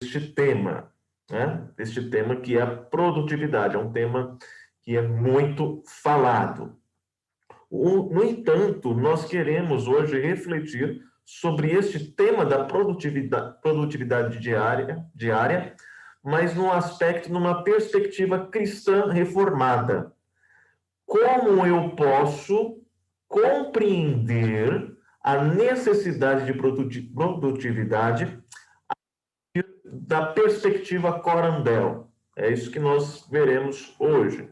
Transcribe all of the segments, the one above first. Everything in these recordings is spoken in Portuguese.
este tema, né? Este tema que é a produtividade, é um tema que é muito falado. No entanto, nós queremos hoje refletir sobre este tema da produtividade diária, mas num aspecto, numa perspectiva cristã reformada. Como eu posso compreender a necessidade de produtividade da perspectiva Corandel? É isso que nós veremos hoje.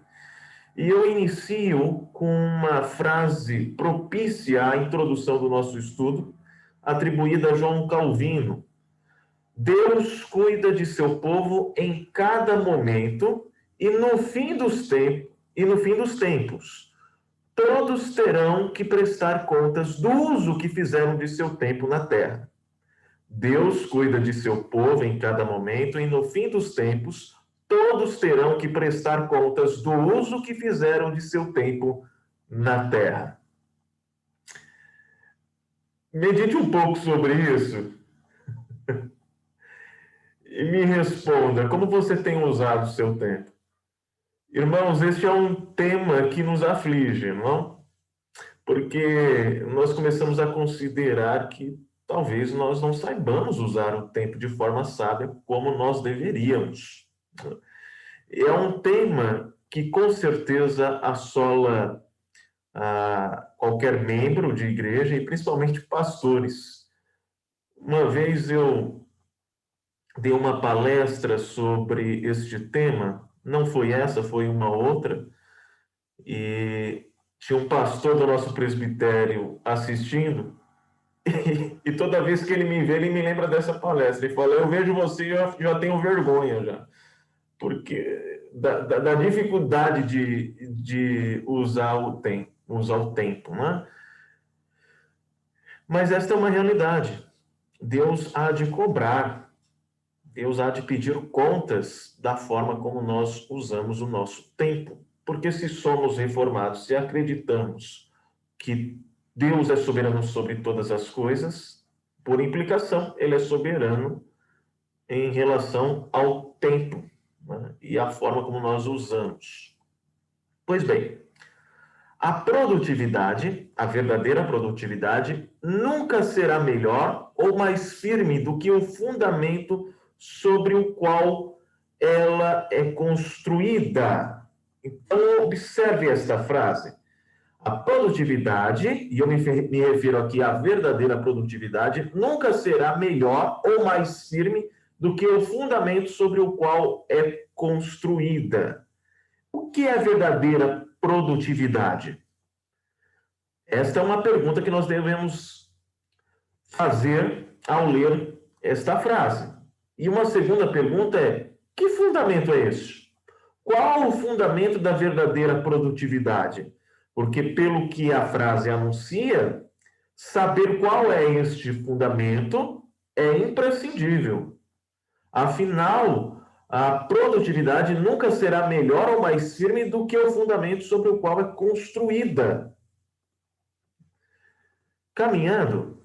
E eu inicio com uma frase propícia à introdução do nosso estudo, atribuída a João Calvino. Deus cuida de seu povo em cada momento e no fim dos tempos, todos terão que prestar contas do uso que fizeram de seu tempo na terra. Deus cuida de seu povo em cada momento e no fim dos tempos, todos terão que prestar contas do uso que fizeram de seu tempo na terra. Medite um pouco sobre isso e me responda, como você tem usado o seu tempo? Irmãos, este é um tema que nos aflige, não? Porque nós começamos a considerar que talvez nós não saibamos usar o tempo de forma sábia como nós deveríamos. É um tema que com certeza assola qualquer membro de igreja e principalmente pastores. Uma vez eu dei uma palestra sobre este tema, não foi essa, foi uma outra, e tinha um pastor do nosso presbitério assistindo, e toda vez que ele me vê, ele me lembra dessa palestra, e fala, eu vejo você e eu já tenho vergonha já, porque da dificuldade de usar o tempo, né? Mas esta é uma realidade. Deus há de cobrar, Deus há de pedir contas da forma como nós usamos o nosso tempo. Porque se somos reformados, se acreditamos que Deus é soberano sobre todas as coisas, por implicação, ele é soberano em relação ao tempo, né? E a forma como nós usamos. Pois bem, a produtividade, a verdadeira produtividade, nunca será melhor ou mais firme do que o fundamento sobre o qual ela é construída. Então, observe esta frase. A produtividade, e eu me refiro aqui à verdadeira produtividade, nunca será melhor ou mais firme do que o fundamento sobre o qual é construída. O que é verdadeira produtividade? Esta é uma pergunta que nós devemos fazer ao ler esta frase. E uma segunda pergunta é: que fundamento é esse? Qual o fundamento da verdadeira produtividade? Porque, pelo que a frase anuncia, saber qual é este fundamento é imprescindível. Afinal, a produtividade nunca será melhor ou mais firme do que o fundamento sobre o qual é construída. Caminhando,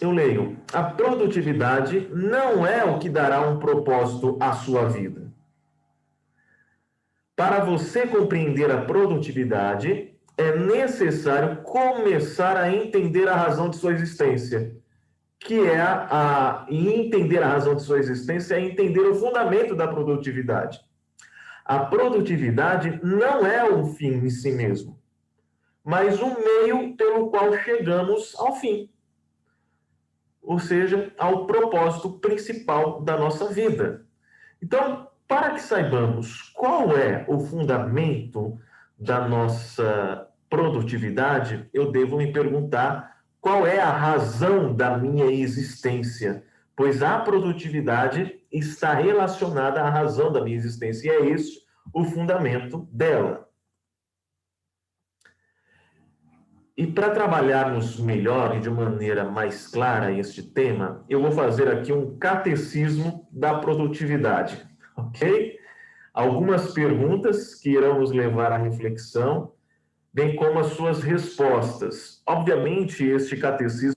eu leio: a produtividade não é o que dará um propósito à sua vida. Para você compreender a produtividade, é necessário começar a entender a razão de sua existência, que é entender a razão de sua existência é entender o fundamento da produtividade. A produtividade não é um fim em si mesmo, mas um meio pelo qual chegamos ao fim, ou seja, ao propósito principal da nossa vida. Então, para que saibamos qual é o fundamento da nossa produtividade, eu devo me perguntar qual é a razão da minha existência, pois a produtividade está relacionada à razão da minha existência, e é esse o fundamento dela. E para trabalharmos melhor e de maneira mais clara este tema, eu vou fazer aqui um catecismo da produtividade, ok? Algumas perguntas que irão nos levar à reflexão, bem como as suas respostas. Obviamente, este catecismo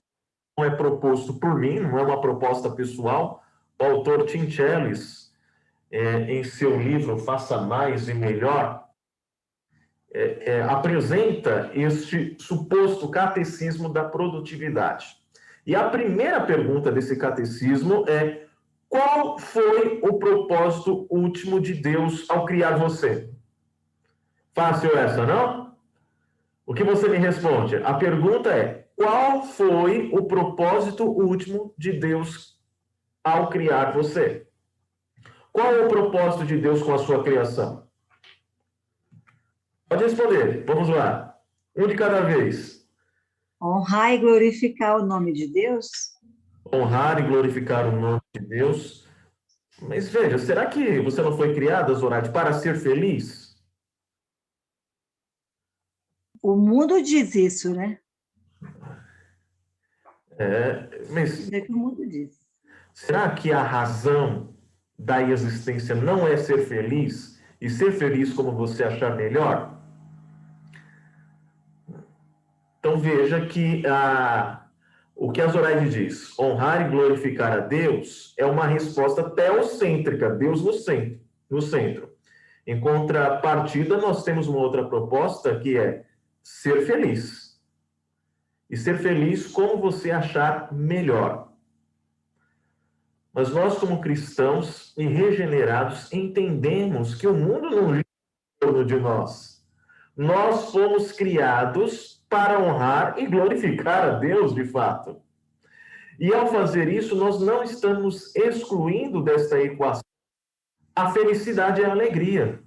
não é proposto por mim, não é uma proposta pessoal, O autor Tim Challies, em seu livro Faça Mais e Melhor, apresenta este suposto catecismo da produtividade. E a primeira pergunta desse catecismo é: qual foi o propósito último de Deus ao criar você? Fácil essa, não? O que você me responde? A pergunta é: qual foi o propósito último de Deus ao criar você? Qual é o propósito de Deus com a sua criação? Pode responder. Vamos lá. Um de cada vez. Honrar e glorificar o nome de Deus? Honrar e glorificar o nome de Deus. Mas veja, será que você não foi criada, Zorade, para ser feliz? O mundo diz isso, né? Mas Isso é que o mundo diz. será que a razão da existência não é ser feliz? E ser feliz como você achar melhor? Então veja que o que a Zoraide diz, honrar e glorificar a Deus, é uma resposta teocêntrica, Deus no centro. Em contrapartida, nós temos uma outra proposta que é ser feliz. E ser feliz como você achar melhor. Mas nós, como cristãos e regenerados, entendemos que o mundo não gira em torno de nós. Nós fomos criados para honrar e glorificar a Deus, de fato. E ao fazer isso, nós não estamos excluindo desta equação a felicidade e a alegria.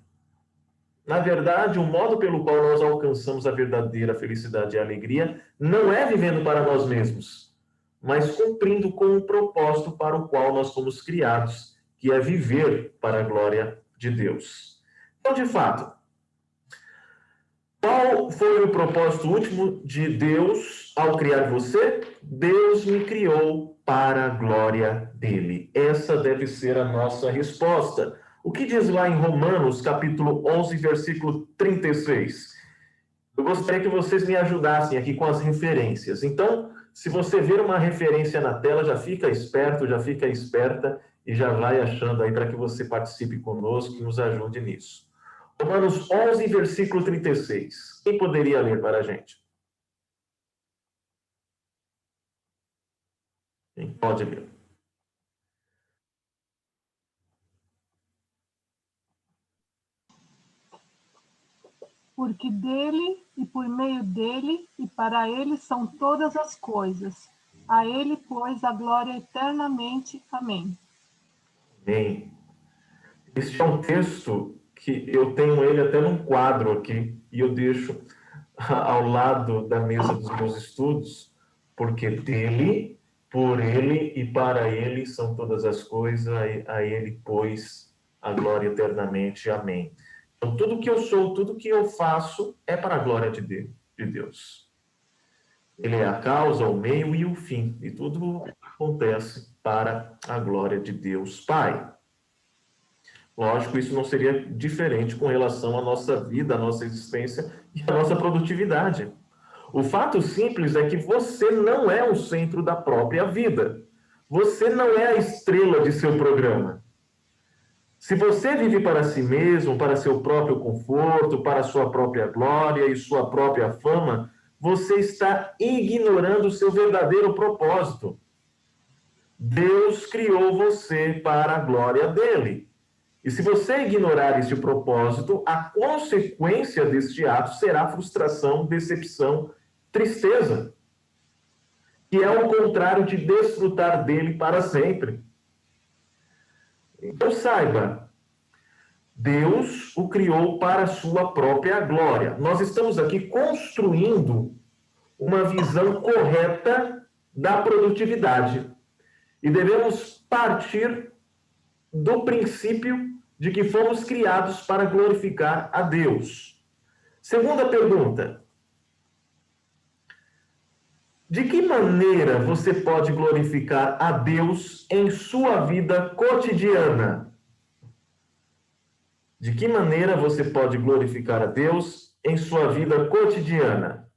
Na verdade, o modo pelo qual nós alcançamos a verdadeira felicidade e a alegria não é vivendo para nós mesmos, mas cumprindo com o propósito para o qual nós fomos criados, que é viver para a glória de Deus. Então, de fato, qual foi o propósito último de Deus ao criar você? Deus me criou para a glória dele. Essa deve ser a nossa resposta. O que diz lá em Romanos, capítulo 11, versículo 36? Eu gostaria que vocês me ajudassem aqui com as referências. Então, se você ver uma referência na tela, já fica esperto, já fica esperta e já vai achando aí para que você participe conosco e nos ajude nisso. Romanos 11, versículo 36. Quem poderia ler para a gente? Quem pode ler? Porque dele e por meio dele e para ele são todas as coisas. A ele, pois, a glória eternamente. Amém. Amém. Este é um texto que eu tenho ele até num quadro aqui, e eu deixo ao lado da mesa dos meus estudos, porque dele, por ele e para ele são todas as coisas, a ele, pois, a glória eternamente. Amém. Então, tudo que eu sou, tudo que eu faço é para a glória de Deus. Ele é a causa, o meio e o fim, e tudo acontece para a glória de Deus Pai. Lógico, isso não seria diferente com relação à nossa vida, à nossa existência e à nossa produtividade. O fato simples é que você não é o centro da própria vida. Você não é a estrela de seu programa. Se você vive para si mesmo, para seu próprio conforto, para sua própria glória e sua própria fama, você está ignorando o seu verdadeiro propósito. Deus criou você para a glória dele. E se você ignorar este propósito, a consequência deste ato será frustração, decepção, tristeza, que é o contrário de desfrutar dele para sempre. Então saiba, Deus o criou para a sua própria glória. Nós estamos aqui construindo uma visão correta da produtividade. E devemos partir do princípio de que fomos criados para glorificar a Deus. Segunda pergunta. De que maneira você pode glorificar a Deus em sua vida cotidiana? De que maneira você pode glorificar a Deus em sua vida cotidiana?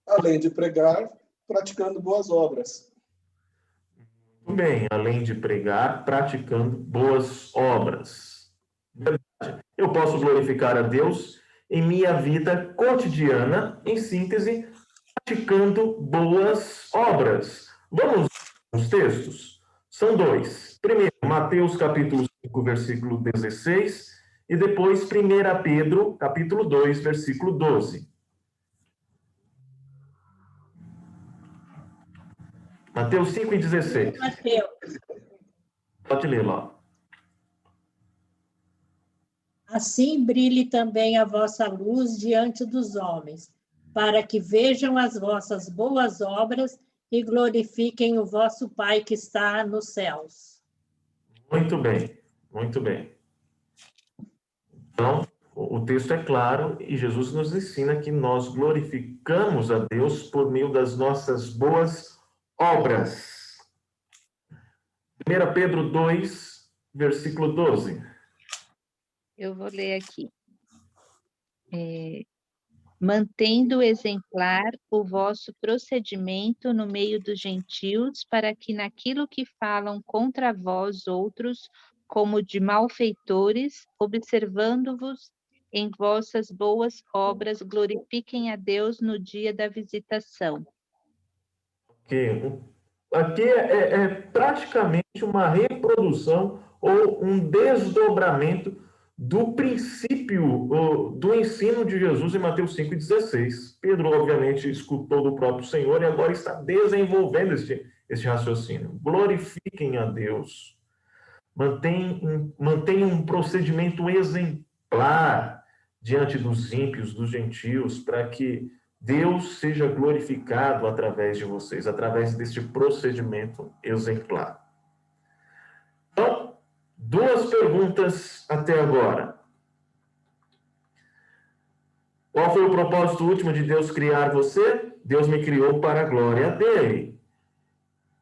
Além de pregar, praticando boas obras. bem, além de pregar, praticando boas obras. Verdade. Eu posso glorificar a Deus em minha vida cotidiana, em síntese, praticando boas obras. Vamos aos textos? São dois. Primeiro, Mateus capítulo 5, versículo 16, e depois 1 Pedro capítulo 2, versículo 12. Mateus 5 e 16. Mateus. Pode ler lá. Assim brilhe também a vossa luz diante dos homens, para que vejam as vossas boas obras e glorifiquem o vosso Pai que está nos céus. Muito bem, muito bem. Então, o texto é claro e Jesus nos ensina que nós glorificamos a Deus por meio das nossas boas obras. 1 Pedro 2, versículo 12. Eu vou ler aqui. Mantendo exemplar o vosso procedimento no meio dos gentios, para que naquilo que falam contra vós outros, como de malfeitores, observando-vos em vossas boas obras, glorifiquem a Deus no dia da visitação. Aqui é praticamente uma reprodução ou um desdobramento do princípio do ensino de Jesus em Mateus 5,16. Pedro, obviamente, escutou do próprio Senhor e agora está desenvolvendo este raciocínio. Glorifiquem a Deus. Mantenham um procedimento exemplar diante dos ímpios, dos gentios, para que Deus seja glorificado através de vocês, através deste procedimento exemplar. Então, duas perguntas até agora. Qual foi o propósito último de Deus criar você? Deus me criou para a glória dele.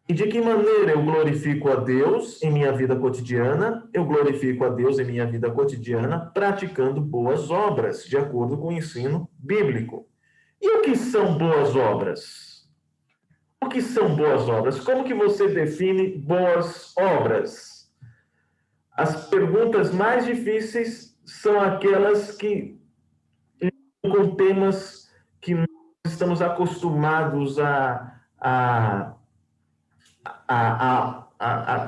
E de que maneira eu glorifico a Deus em minha vida cotidiana? Eu glorifico a Deus em minha vida cotidiana praticando boas obras, de acordo com o ensino bíblico. E o que são boas obras? O que são boas obras? Como que você define boas obras? As perguntas mais difíceis são aquelas que com temas que nós estamos acostumados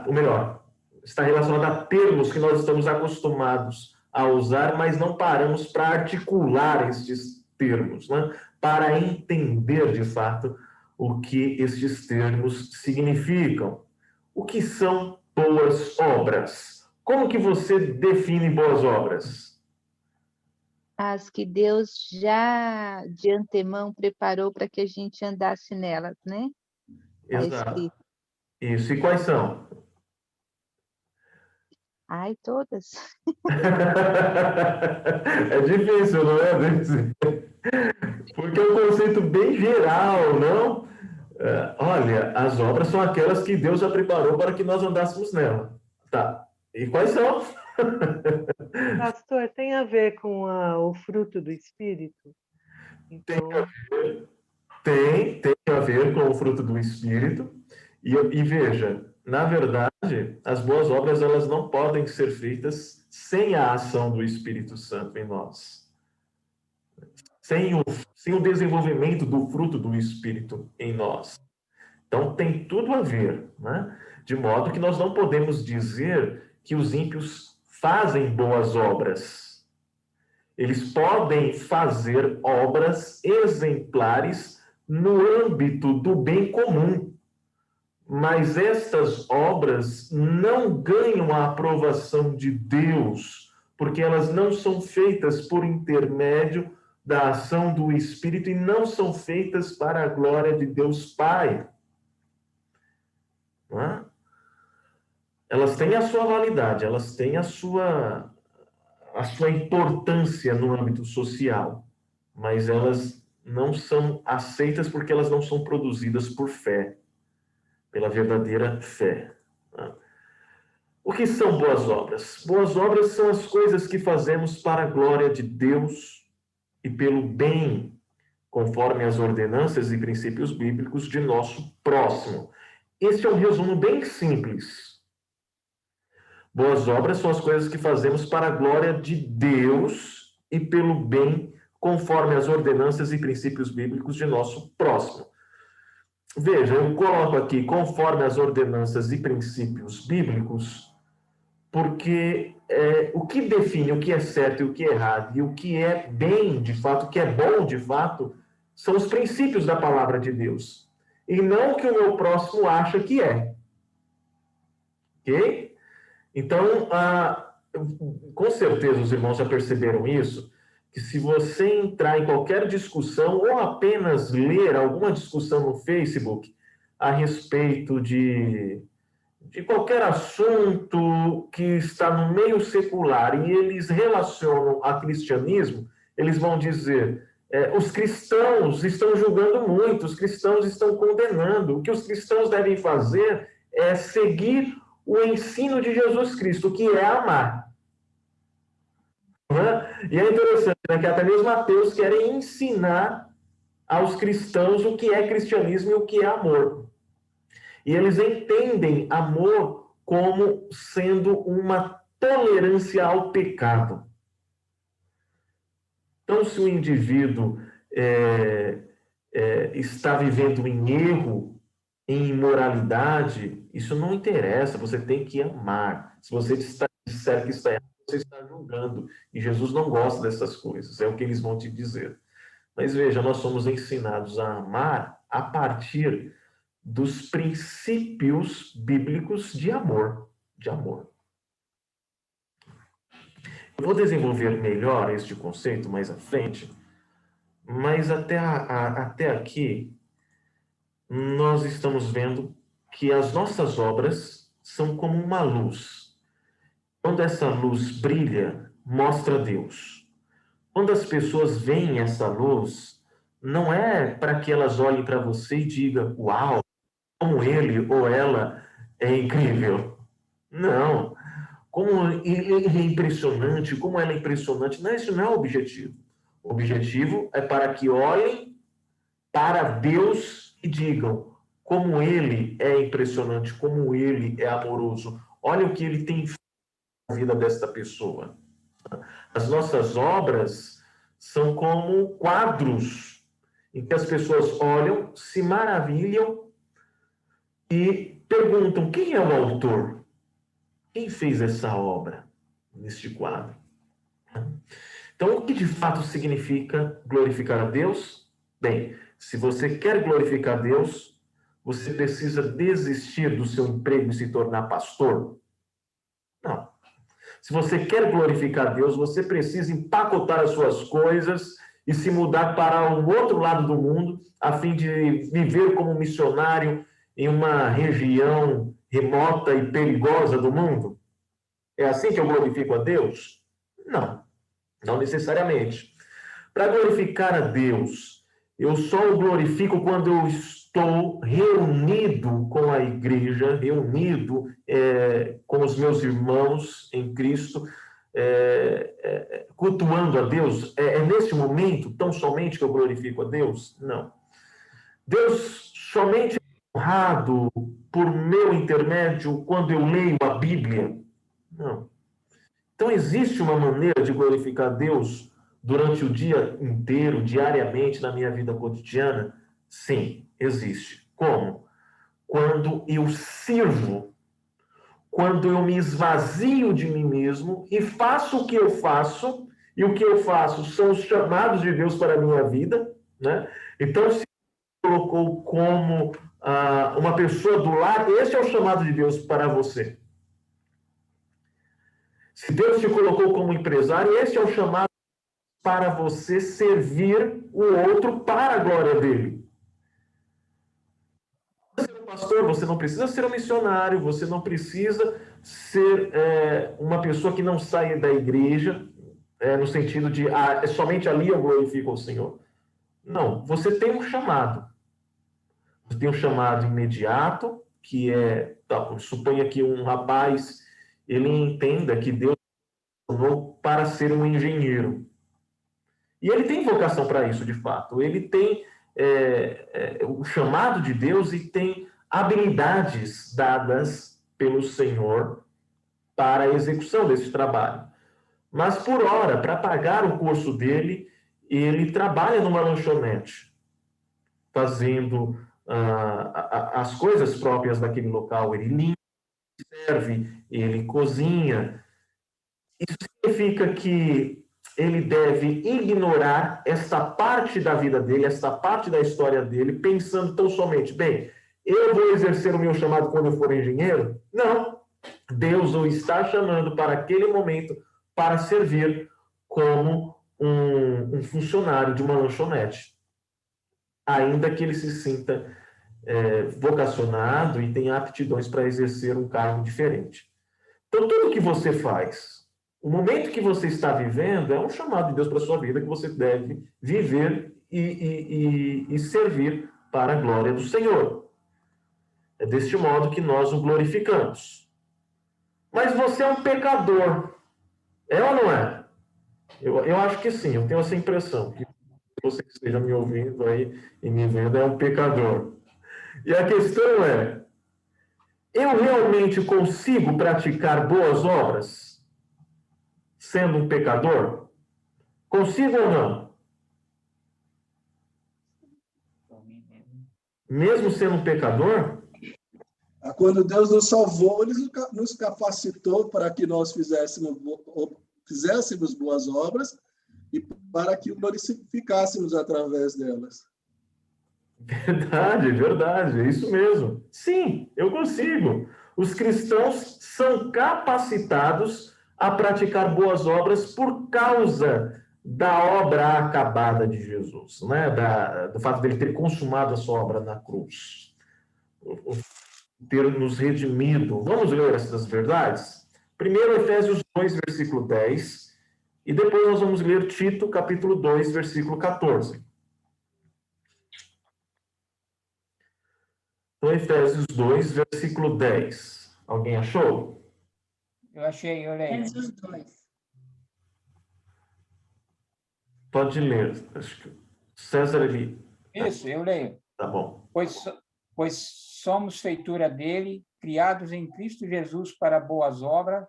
ou melhor, está relacionado a termos que nós estamos acostumados a usar, mas não paramos para articular estes termos, né? Para entender de fato o que estes termos significam. O que são boas obras? Como que você define boas obras? As que Deus já de antemão preparou para que a gente andasse nelas, né? Está Exato. escrito. Isso. E quais são? Ai, todas. É difícil, não é? Porque é um conceito bem geral, não? Olha, as obras são aquelas que Deus já preparou para que nós andássemos nela. Tá. E quais são? Pastor, tem a ver com o fruto do Espírito? Então, Tem a ver com o fruto do Espírito. E veja, na verdade, as boas obras elas não podem ser feitas sem a ação do Espírito Santo em nós. Sem o desenvolvimento do fruto do Espírito em nós. Então, tem tudo a ver, né? De modo que nós não podemos dizer que os ímpios fazem boas obras. Eles podem fazer obras exemplares no âmbito do bem comum, mas estas obras não ganham a aprovação de Deus, porque elas não são feitas por intermédio da ação do Espírito e não são feitas para a glória de Deus Pai. Não é? Elas têm a sua validade, elas têm a sua importância no âmbito social, mas elas não são aceitas porque elas não são produzidas por fé, pela verdadeira fé. O que são boas obras? Boas obras são as coisas que fazemos para a glória de Deus e pelo bem, conforme as ordenanças e princípios bíblicos de nosso próximo. Este é um resumo bem simples. Boas obras são as coisas que fazemos para a glória de Deus e pelo bem, conforme as ordenanças e princípios bíblicos de nosso próximo. Veja, eu coloco aqui conforme as ordenanças e princípios bíblicos, porque o que define o que é certo e o que é errado, e o que é bem, de fato, o que é bom, de fato, são os princípios da palavra de Deus, e não o que o meu próximo acha que é. Ok? Então, com certeza os irmãos já perceberam isso, que se você entrar em qualquer discussão ou apenas ler alguma discussão no Facebook a respeito de qualquer assunto que está no meio secular e eles relacionam a cristianismo, eles vão dizer, os cristãos estão julgando muito, os cristãos estão condenando, o que os cristãos devem fazer é seguir o ensino de Jesus Cristo, que é amar. E é interessante, né, que até mesmo ateus querem ensinar aos cristãos o que é cristianismo e o que é amor. E eles entendem amor como sendo uma tolerância ao pecado. Então, se o indivíduo está vivendo em erro, em imoralidade, isso não interessa, você tem que amar. Se você disser que está errado, você está julgando. E Jesus não gosta dessas coisas, é o que eles vão te dizer. Mas veja, nós somos ensinados a amar a partir dos princípios bíblicos de amor. Eu vou desenvolver melhor este conceito mais à frente, mas até aqui nós estamos vendo que as nossas obras são como uma luz. Quando essa luz brilha, mostra Deus. Quando as pessoas veem essa luz, não é para que elas olhem para você e digam, uau, como ele ou ela é incrível. Não. Como ele é impressionante, como ela é impressionante. Não, isso não é o objetivo. O objetivo é para que olhem para Deus e digam como ele é impressionante, como ele é amoroso. Olha o que ele tem feito na vida desta pessoa. As nossas obras são como quadros em que as pessoas olham, se maravilham e perguntam quem é o autor? Quem fez essa obra neste quadro? Então, o que de fato significa glorificar a Deus? Bem, se você quer glorificar a Deus, você precisa desistir do seu emprego e se tornar pastor? Não. Se você quer glorificar a Deus, você precisa empacotar as suas coisas e se mudar para um outro lado do mundo, a fim de viver como missionário em uma região remota e perigosa do mundo? É assim que eu glorifico a Deus? Não, não necessariamente. Para glorificar a Deus, eu só o glorifico quando eu estou reunido com a igreja, reunido com os meus irmãos em Cristo, cultuando a Deus. É nesse momento, tão somente, que eu glorifico a Deus? Não. Deus somente é honrado por meu intermédio quando eu leio a Bíblia? Não. Então, existe uma maneira de glorificar a Deus durante o dia inteiro, diariamente, na minha vida cotidiana? Sim, existe. Como? Quando eu sirvo, quando eu me esvazio de mim mesmo e faço o que eu faço, e o que eu faço são os chamados de Deus para a minha vida, né? Então, se colocou como uma pessoa do lar, esse é o chamado de Deus para você. Se Deus te colocou como empresário, esse é o chamado para você servir o outro para a glória dele. Você ser um pastor, você não precisa ser um missionário, você não precisa ser uma pessoa que não saia da igreja, no sentido de somente ali eu glorifico ao Senhor. Não, você tem um chamado. Você tem um chamado imediato, que suponha que um rapaz, ele entenda que Deus o chamou para ser um engenheiro. E ele tem vocação para isso, de fato. Ele tem o chamado de Deus e tem habilidades dadas pelo Senhor para a execução desse trabalho. Mas, por hora, para pagar o curso dele, ele trabalha numa lanchonete, fazendo as coisas próprias daquele local. Ele limpa, serve, ele cozinha. Isso significa que ele deve ignorar esta parte da vida dele, esta parte da história dele, pensando tão somente, bem, eu vou exercer o meu chamado quando eu for engenheiro? Não. Deus o está chamando para aquele momento para servir como um funcionário de uma lanchonete. Ainda que ele se sinta vocacionado e tenha aptidões para exercer um cargo diferente. Então, tudo que você faz, o momento que você está vivendo é um chamado de Deus para a sua vida que você deve viver e servir para a glória do Senhor. É deste modo que nós o glorificamos. Mas você é um pecador. É ou não é? Eu acho que sim, eu tenho essa impressão. Que você que esteja me ouvindo aí e me vendo é um pecador. E a questão é, eu realmente consigo praticar boas obras sendo um pecador? Consigo ou não? Mesmo sendo um pecador? Quando Deus nos salvou, Ele nos capacitou para que nós fizéssemos boas obras e para que o glorificássemos através delas. Verdade, é isso mesmo. Sim, eu consigo. Os cristãos são capacitados a praticar boas obras por causa da obra acabada de Jesus, né? Do fato dele ter consumado a sua obra na cruz, ter nos redimido. Vamos ler essas verdades? Primeiro, Efésios 2, versículo 10, e depois nós vamos ler Tito, capítulo 2, versículo 14. Então, Efésios 2, versículo 10. Alguém achou? Eu achei, eu leio. Efésios 2. Pode ler. Acho que César ali. Isso, eu leio. Tá bom. Pois somos feitura dele, criados em Cristo Jesus para boas obras,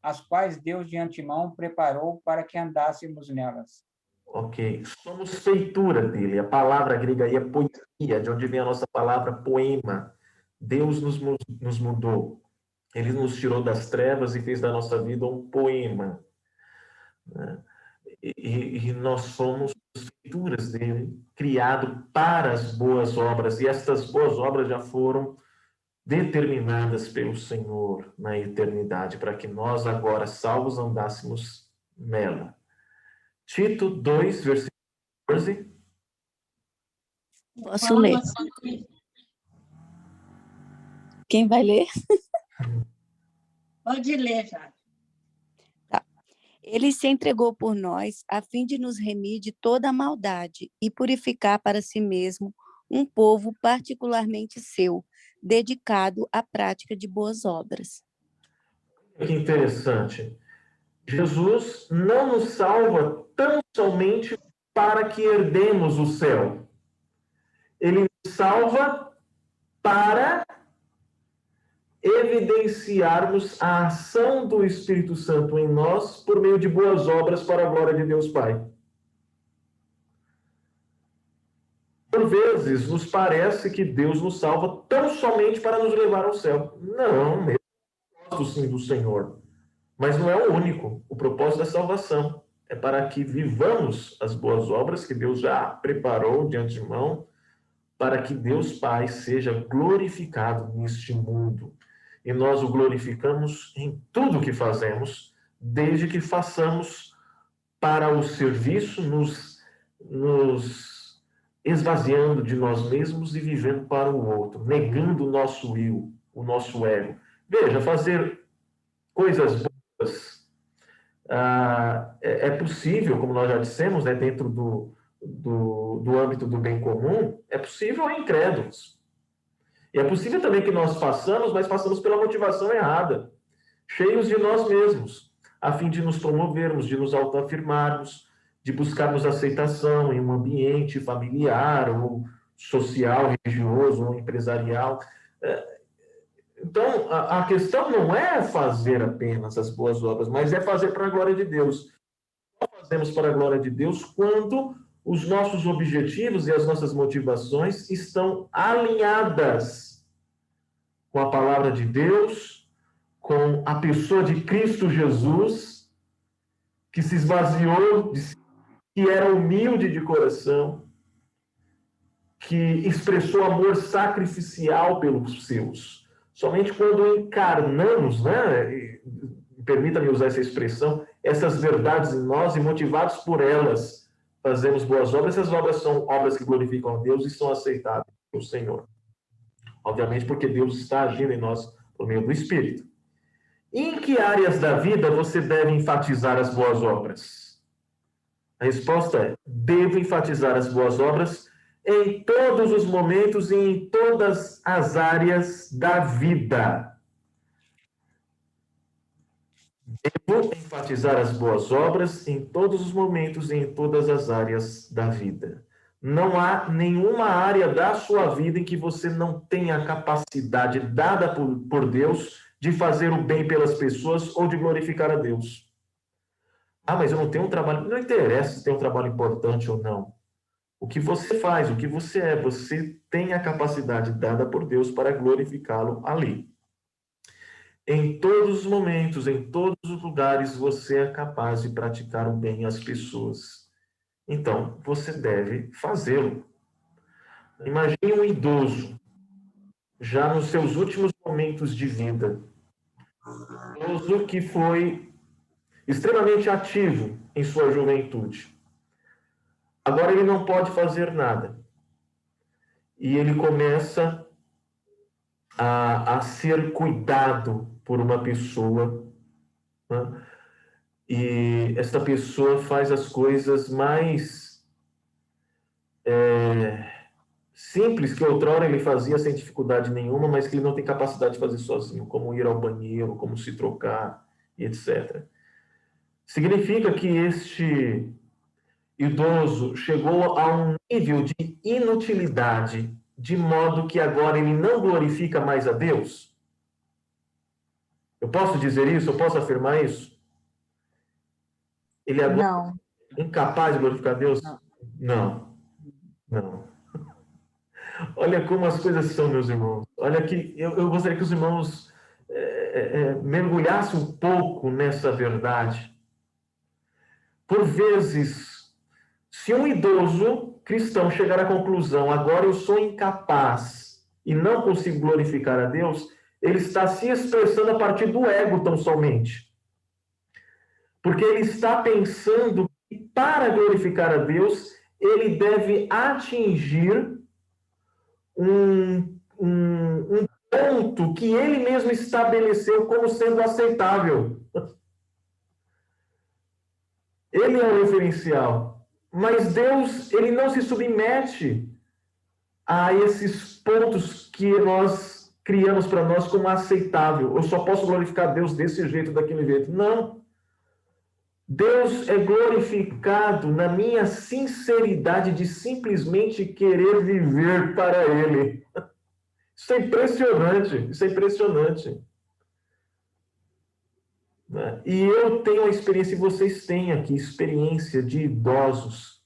as quais Deus de antemão preparou para que andássemos nelas. Ok. Somos feitura dele. A palavra grega aí é poesia, de onde vem a nossa palavra poema. Deus nos mudou. Ele nos tirou das trevas e fez da nossa vida um poema. Né? E nós somos feituras dele, criado para as boas obras. E estas boas obras já foram determinadas pelo Senhor na eternidade, para que nós agora, salvos, andássemos nela. Tito 2, versículo 14. Posso ler? Quem vai ler? Pode ler, já. Tá. Ele se entregou por nós a fim de nos remir de toda a maldade e purificar para si mesmo um povo particularmente seu, dedicado à prática de boas obras. Que interessante. Jesus não nos salva tão somente para que herdemos o céu. Ele nos salva para evidenciarmos a ação do Espírito Santo em nós por meio de boas obras para a glória de Deus Pai. Por vezes, nos parece que Deus nos salva tão somente para nos levar ao céu. Não, eu gosto sim do Senhor. Mas não é o único. O propósito da salvação é para que vivamos as boas obras que Deus já preparou de antemão, para que Deus Pai seja glorificado neste mundo. E nós o glorificamos em tudo que fazemos, desde que façamos para o serviço, nos esvaziando de nós mesmos e vivendo para o outro, negando o nosso eu, o nosso ego. Veja, fazer coisas boas é possível, como nós já dissemos, né, dentro do âmbito do bem comum, é possível a incrédulos. E é possível também que nós façamos, mas façamos pela motivação errada, cheios de nós mesmos, a fim de nos promovermos, de nos autoafirmarmos, de buscarmos aceitação em um ambiente familiar, ou social, religioso, ou empresarial. Então, a questão não é fazer apenas as boas obras, mas é fazer para a glória de Deus. Nós fazemos para a glória de Deus quando os nossos objetivos e as nossas motivações estão alinhadas com a palavra de Deus, com a pessoa de Cristo Jesus, que se esvaziou, que era humilde de coração, que expressou amor sacrificial pelos seus. Somente quando encarnamos, né, permita-me usar essa expressão, essas verdades em nós e motivados por elas, fazemos boas obras. Essas obras são obras que glorificam a Deus e são aceitáveis pelo Senhor. Obviamente porque Deus está agindo em nós por meio do Espírito. Em que áreas da vida você deve enfatizar as boas obras? A resposta é: devo enfatizar as boas obras em todos os momentos e em todas as áreas da vida. Devo enfatizar as boas obras em todos os momentos e em todas as áreas da vida. Não há nenhuma área da sua vida em que você não tenha a capacidade dada por Deus de fazer o bem pelas pessoas ou de glorificar a Deus. Ah, mas eu não tenho um trabalho... Não interessa se tem um trabalho importante ou não. O que você faz, o que você é, você tem a capacidade dada por Deus para glorificá-lo ali. Em todos os momentos, em todos os lugares, você é capaz de praticar o bem às pessoas. Então, você deve fazê-lo. Imagine um idoso, já nos seus últimos momentos de vida. Um idoso que foi extremamente ativo em sua juventude. Agora ele não pode fazer nada. E ele começa a ser cuidado por uma pessoa, né? E esta pessoa faz as coisas mais simples que outrora ele fazia sem dificuldade nenhuma, mas que ele não tem capacidade de fazer sozinho, como ir ao banheiro, como se trocar, e etc. Significa que este idoso chegou a um nível de inutilidade, de modo que agora ele não glorifica mais a Deus? Eu posso dizer isso? Eu posso afirmar isso? Ele agora é incapaz de glorificar a Deus? Não. Olha como as coisas são, meus irmãos. Olha que eu gostaria que os irmãos mergulhassem um pouco nessa verdade. Por vezes, se um idoso cristão chegar à conclusão, agora eu sou incapaz e não consigo glorificar a Deus, ele está se expressando a partir do ego tão somente. Porque ele está pensando que para glorificar a Deus, ele deve atingir um ponto que ele mesmo estabeleceu como sendo aceitável. Ele é o referencial. Mas Deus, ele não se submete a esses pontos que nós criamos para nós como aceitável. Eu só posso glorificar Deus desse jeito, daquele jeito. Não. Deus é glorificado na minha sinceridade de simplesmente querer viver para Ele. Isso é impressionante, isso é impressionante. E eu tenho a experiência, e vocês têm aqui, experiência de idosos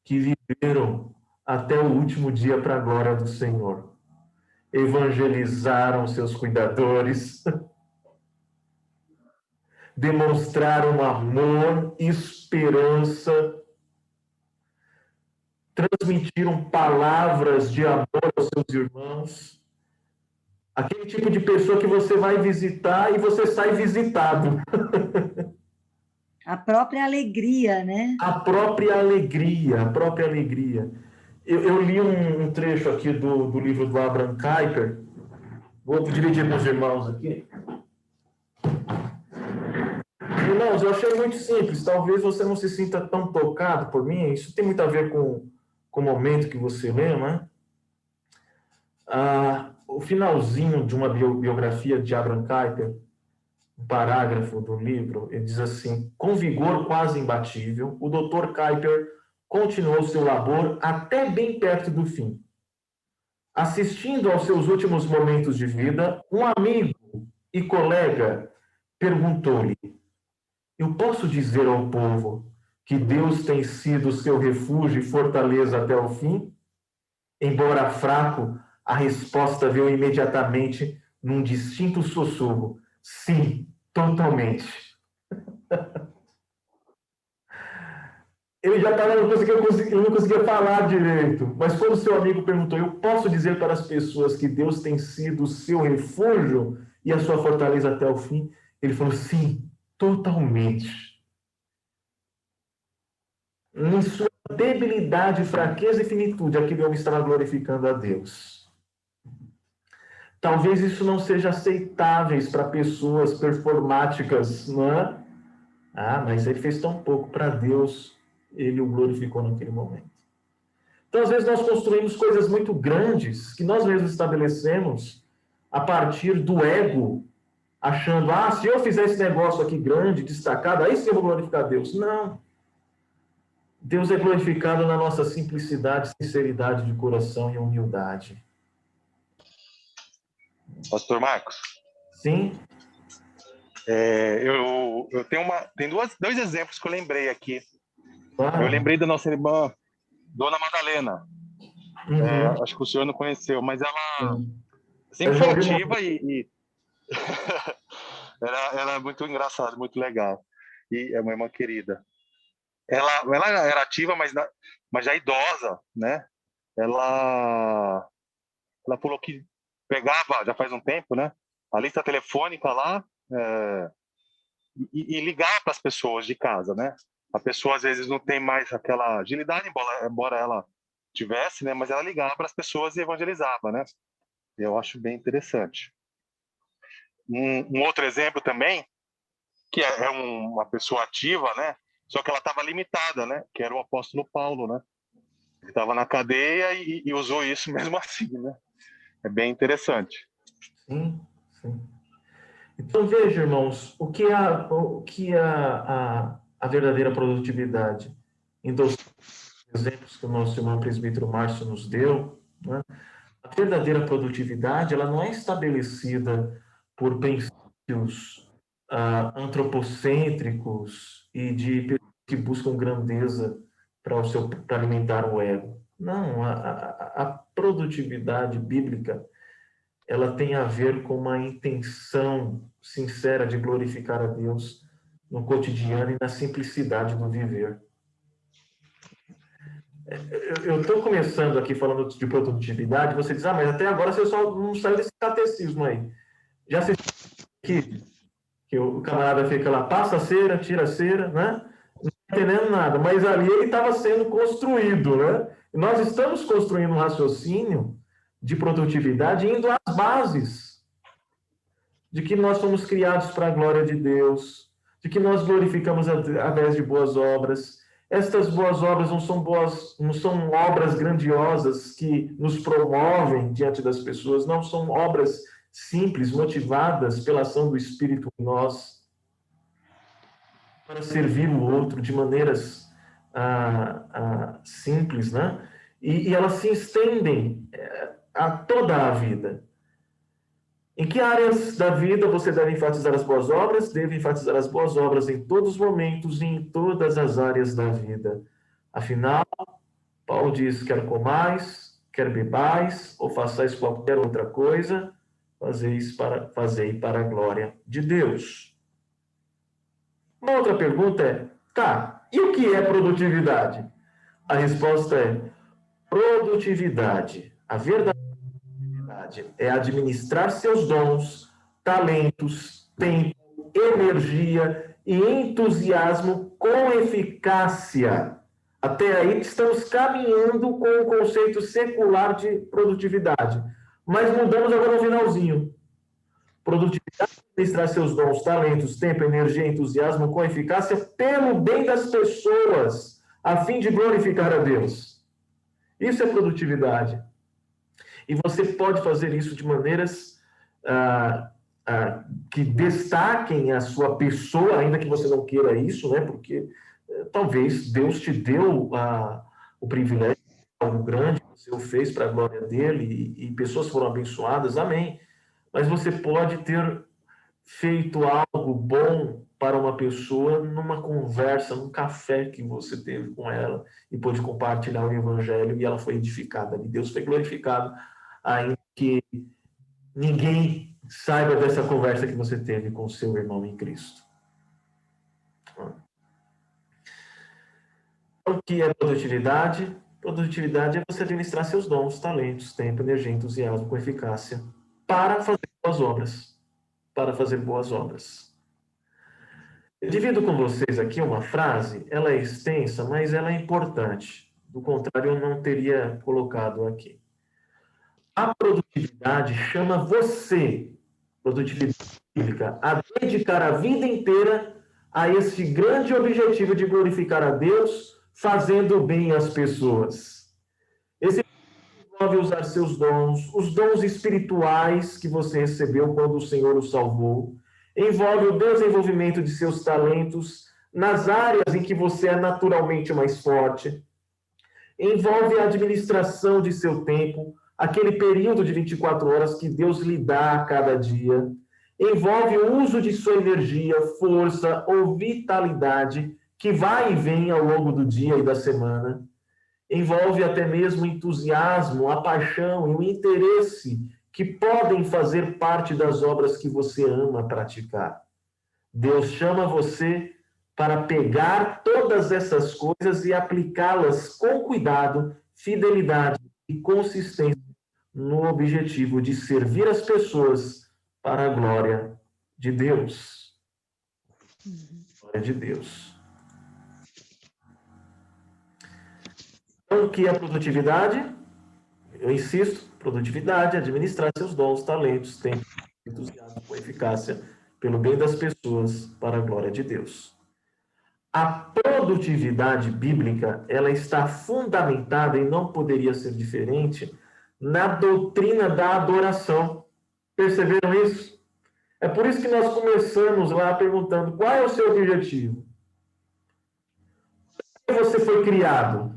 que viveram até o último dia para a glória do Senhor. Evangelizaram seus cuidadores, demonstraram amor, esperança, transmitiram palavras de amor aos seus irmãos. Aquele tipo de pessoa que você vai visitar e você sai visitado. A própria alegria, né? A própria alegria, a própria alegria. Eu li um trecho aqui do livro do Abraham Kuyper. Vou dividir com os irmãos aqui. Irmãos, eu achei muito simples. Talvez você não se sinta tão tocado por mim. Isso tem muito a ver com o momento que você lê, né? O finalzinho de uma biografia de Abraham Kuyper, um parágrafo do livro, ele diz assim: com vigor quase imbatível, o Dr. Kuyper continuou seu labor até bem perto do fim. assistindo aos seus últimos momentos de vida, um amigo e colega perguntou-lhe: eu posso dizer ao povo que Deus tem sido seu refúgio e fortaleza até o fim? Embora fraco, a resposta veio imediatamente num distinto sussurro: sim, totalmente. Ele já estava, ele não conseguia falar direito. Mas quando seu amigo perguntou: eu posso dizer para as pessoas que Deus tem sido o seu refúgio e a sua fortaleza até o fim? Ele falou: sim, totalmente. Em sua debilidade, fraqueza e finitude, aquele homem estava glorificando a Deus. Talvez isso não seja aceitável para pessoas performáticas, não é? Mas ele fez tão pouco para Deus, ele o glorificou naquele momento. Então, às vezes, nós construímos coisas muito grandes que nós mesmos estabelecemos a partir do ego, achando, se eu fizer esse negócio aqui grande, destacado, aí sim eu vou glorificar a Deus. Não. Deus é glorificado na nossa simplicidade, sinceridade de coração e humildade. Pastor Marcos? Sim? Eu tenho dois exemplos que eu lembrei aqui. Claro. Eu lembrei da nossa irmã, Dona Madalena. Uhum. Acho que o senhor não conheceu, mas ela sempre foi ativa e ela é muito engraçada, muito legal. E é uma irmã querida. Ela era ativa, mas já idosa, né? Ela falou que pegava, já faz um tempo, né? A lista telefônica lá e ligava para as pessoas de casa, né? A pessoa às vezes não tem mais aquela agilidade, embora ela tivesse, né? Mas ela ligava para as pessoas e evangelizava, né? Eu acho bem interessante. Um outro exemplo também, que é uma pessoa ativa, né? Só que ela estava limitada, né? Que era o apóstolo Paulo, né? Ele estava na cadeia e usou isso mesmo assim, né? É bem interessante. Sim, sim. Então, veja, irmãos, o que é a verdadeira produtividade? Em dois exemplos que o nosso irmão presbítero Márcio nos deu, né? A verdadeira produtividade, ela não é estabelecida por princípios antropocêntricos e de pessoas que buscam grandeza para alimentar o ego. Não, a produtividade bíblica, ela tem a ver com uma intenção sincera de glorificar a Deus no cotidiano e na simplicidade do viver. Eu estou começando aqui falando de produtividade, você diz, mas até agora você só não saiu desse catecismo aí. Já assistiu aqui, que o camarada fica lá, passa a cera, tira a cera, né? Não está entendendo nada, mas ali ele estava sendo construído, né? E nós estamos construindo um raciocínio de produtividade indo às bases de que nós somos criados para a glória de Deus, de que nós glorificamos através de boas obras. Estas boas obras não são obras grandiosas que nos promovem diante das pessoas, não são obras simples, motivadas pela ação do Espírito em nós, para servir o outro de maneiras simples, né? E elas se estendem a toda a vida. Em que áreas da vida você deve enfatizar as boas obras? Deve enfatizar as boas obras em todos os momentos e em todas as áreas da vida. Afinal, Paulo diz, quer comais, quer bebais, ou façais qualquer outra coisa, fazei para a glória de Deus. Uma outra pergunta é, e o que é produtividade? A resposta é, produtividade, a verdadeira é administrar seus dons, talentos, tempo, energia e entusiasmo com eficácia. Até aí estamos caminhando com o conceito secular de produtividade. Mas mudamos agora no finalzinho. Produtividade é administrar seus dons, talentos, tempo, energia e entusiasmo com eficácia pelo bem das pessoas, a fim de glorificar a Deus. Isso é produtividade. E você pode fazer isso de maneiras que destaquem a sua pessoa, ainda que você não queira isso, né? Porque talvez Deus te deu o privilégio, algo grande, você o fez para a glória dele e pessoas foram abençoadas, amém. Mas você pode ter feito algo bom para uma pessoa numa conversa, num café que você teve com ela e pôde compartilhar o evangelho e ela foi edificada ali. Deus foi glorificado, ainda que ninguém saiba dessa conversa que você teve com o seu irmão em Cristo. O que é produtividade? Produtividade é você administrar seus dons, talentos, tempo, energia, entusiasmo com eficácia para fazer boas obras. Para fazer boas obras. Eu divido com vocês aqui uma frase, ela é extensa, mas ela é importante. Do contrário, eu não teria colocado aqui. A produtividade chama você, produtividade bíblica, a dedicar a vida inteira a esse grande objetivo de glorificar a Deus, fazendo bem às pessoas. Esse envolve usar seus dons, os dons espirituais que você recebeu quando o Senhor o salvou, envolve o desenvolvimento de seus talentos nas áreas em que você é naturalmente mais forte, envolve a administração de seu tempo, aquele período de 24 horas que Deus lhe dá a cada dia, envolve o uso de sua energia, força ou vitalidade que vai e vem ao longo do dia e da semana, envolve até mesmo o entusiasmo, a paixão e o interesse que podem fazer parte das obras que você ama praticar. Deus chama você para pegar todas essas coisas e aplicá-las com cuidado, fidelidade e consistência no objetivo de servir as pessoas para a glória de Deus. Glória de Deus. Então, o que é produtividade? Eu insisto, produtividade, administrar seus dons, talentos, tempo, entusiasmo com eficácia, pelo bem das pessoas, para a glória de Deus. A produtividade bíblica, ela está fundamentada, e não poderia ser diferente, na doutrina da adoração. Perceberam isso? É por isso que nós começamos lá perguntando, qual é o seu objetivo? Por que você foi criado?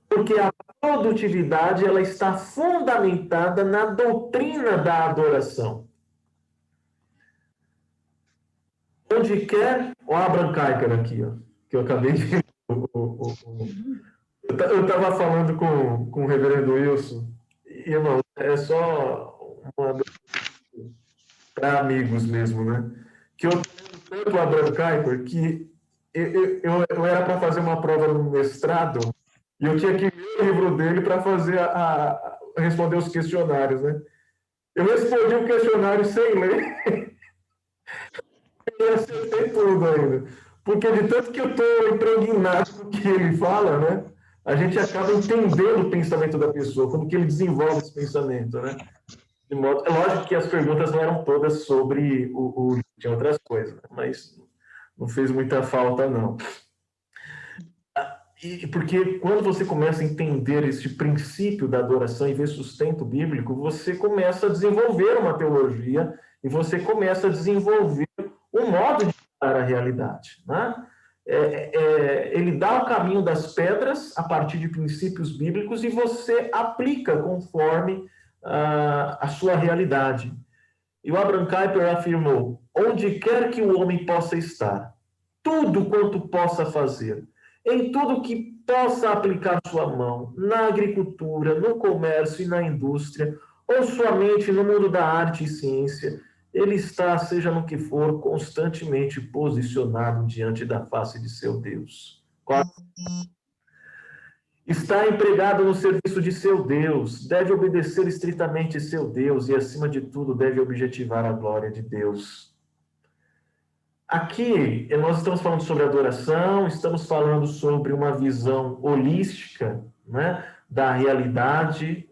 Porque a produtividade, ela está fundamentada na doutrina da adoração. Onde quer, o Abraham Kuyper aqui, ó, que eu acabei de... Eu estava falando com o reverendo Wilson, e, irmão, é só uma... para amigos mesmo, né? Que eu tenho tanto o Abraham Kuyper que eu era para fazer uma prova no mestrado e eu tinha que ler o livro dele para fazer responder os questionários, né? Eu respondi o questionário sem ler. Eu acertei tudo ainda. Porque de tanto que eu estou impregnado com o que ele fala, né? A gente acaba entendendo o pensamento da pessoa, como que ele desenvolve esse pensamento, né? De modo, é lógico que as perguntas não eram todas sobre tinha outras coisas, né? Mas não fez muita falta, não. E porque quando você começa a entender esse princípio da adoração e ver sustento bíblico, você começa a desenvolver uma teologia e você começa a desenvolver um modo de dar a realidade, né? Ele dá o caminho das pedras a partir de princípios bíblicos e você aplica conforme a sua realidade. E o Abraham Kuyper afirmou, onde quer que o homem possa estar, tudo quanto possa fazer, em tudo que possa aplicar sua mão, na agricultura, no comércio e na indústria, ou somente no mundo da arte e ciência, ele está, seja no que for, constantemente posicionado diante da face de seu Deus. Está empregado no serviço de seu Deus, deve obedecer estritamente seu Deus e, acima de tudo, deve objetivar a glória de Deus. Aqui, nós estamos falando sobre adoração, estamos falando sobre uma visão holística, né, da realidade,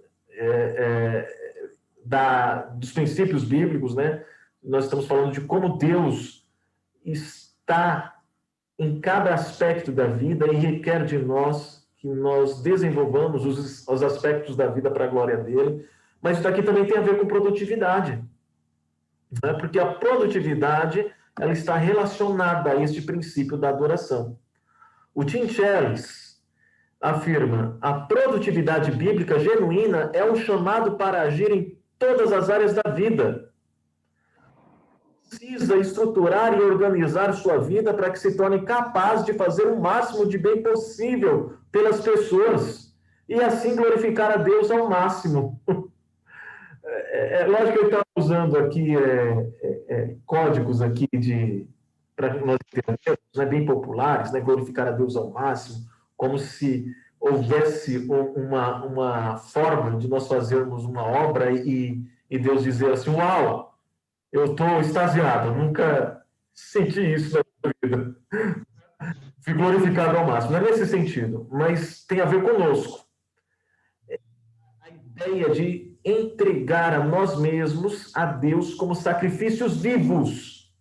dos princípios bíblicos, né? Nós estamos falando de como Deus está em cada aspecto da vida e requer de nós que nós desenvolvamos os aspectos da vida para a glória dele. Mas isso aqui também tem a ver com produtividade, né? Porque a produtividade ela está relacionada a este princípio da adoração. O Tim Challies, afirma: a produtividade bíblica genuína é um chamado para agir em todas as áreas da vida. Precisa estruturar e organizar sua vida para que se torne capaz de fazer o máximo de bem possível pelas pessoas e assim glorificar a Deus ao máximo. É lógico que ele está usando aqui códigos aqui para nós entendermos, né, bem populares, né, glorificar a Deus ao máximo, como se houvesse uma forma de nós fazermos uma obra e Deus dizer assim: uau, eu estou extasiado, nunca senti isso na minha vida. Fui glorificado ao máximo. Não é nesse sentido, mas tem a ver conosco. A ideia de entregar a nós mesmos a Deus como sacrifícios vivos.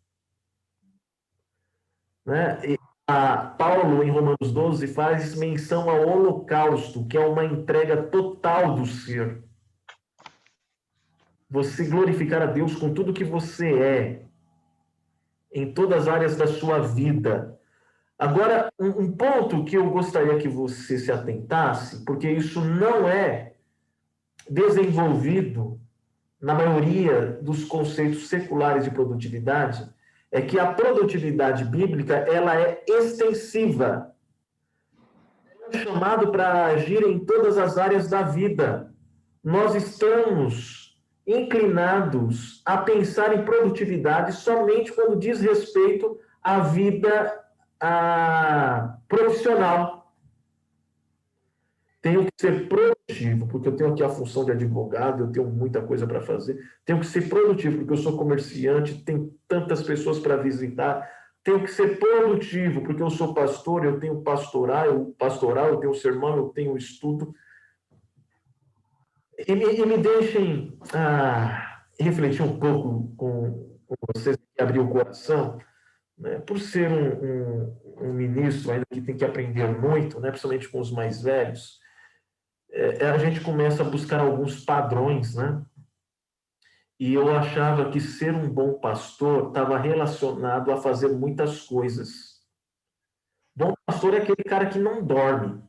Né? E Paulo, em Romanos 12, faz menção ao holocausto, que é uma entrega total do ser. Você glorificar a Deus com tudo que você é, em todas as áreas da sua vida. Agora, um ponto que eu gostaria que você se atentasse, porque isso não é desenvolvido na maioria dos conceitos seculares de produtividade, é que a produtividade bíblica, ela é extensiva. É um chamado para agir em todas as áreas da vida. Nós estamos inclinados a pensar em produtividade somente quando diz respeito à vida profissional. Tenho que ser produtivo, porque eu tenho aqui a função de advogado, eu tenho muita coisa para fazer. Tenho que ser produtivo, porque eu sou comerciante, tenho tantas pessoas para visitar. Tenho que ser produtivo, porque eu sou pastor, eu tenho pastoral, eu tenho sermão, eu tenho estudo. E me deixem refletir um pouco com vocês, que abrir o coração, né? Por ser um ministro ainda que tem que aprender muito, né? Principalmente com os mais velhos, a gente começa a buscar alguns padrões, né? E eu achava que ser um bom pastor estava relacionado a fazer muitas coisas. Bom pastor é aquele cara que não dorme.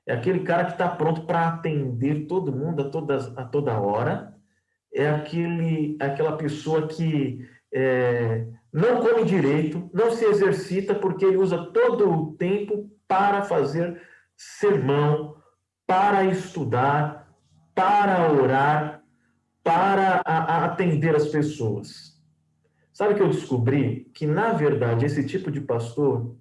É aquele cara que está pronto para atender todo mundo a toda hora. É aquela pessoa que não come direito, não se exercita, porque ele usa todo o tempo para fazer sermão, para estudar, para orar, para atender as pessoas. Sabe que eu descobri? Que, na verdade, esse tipo de pastor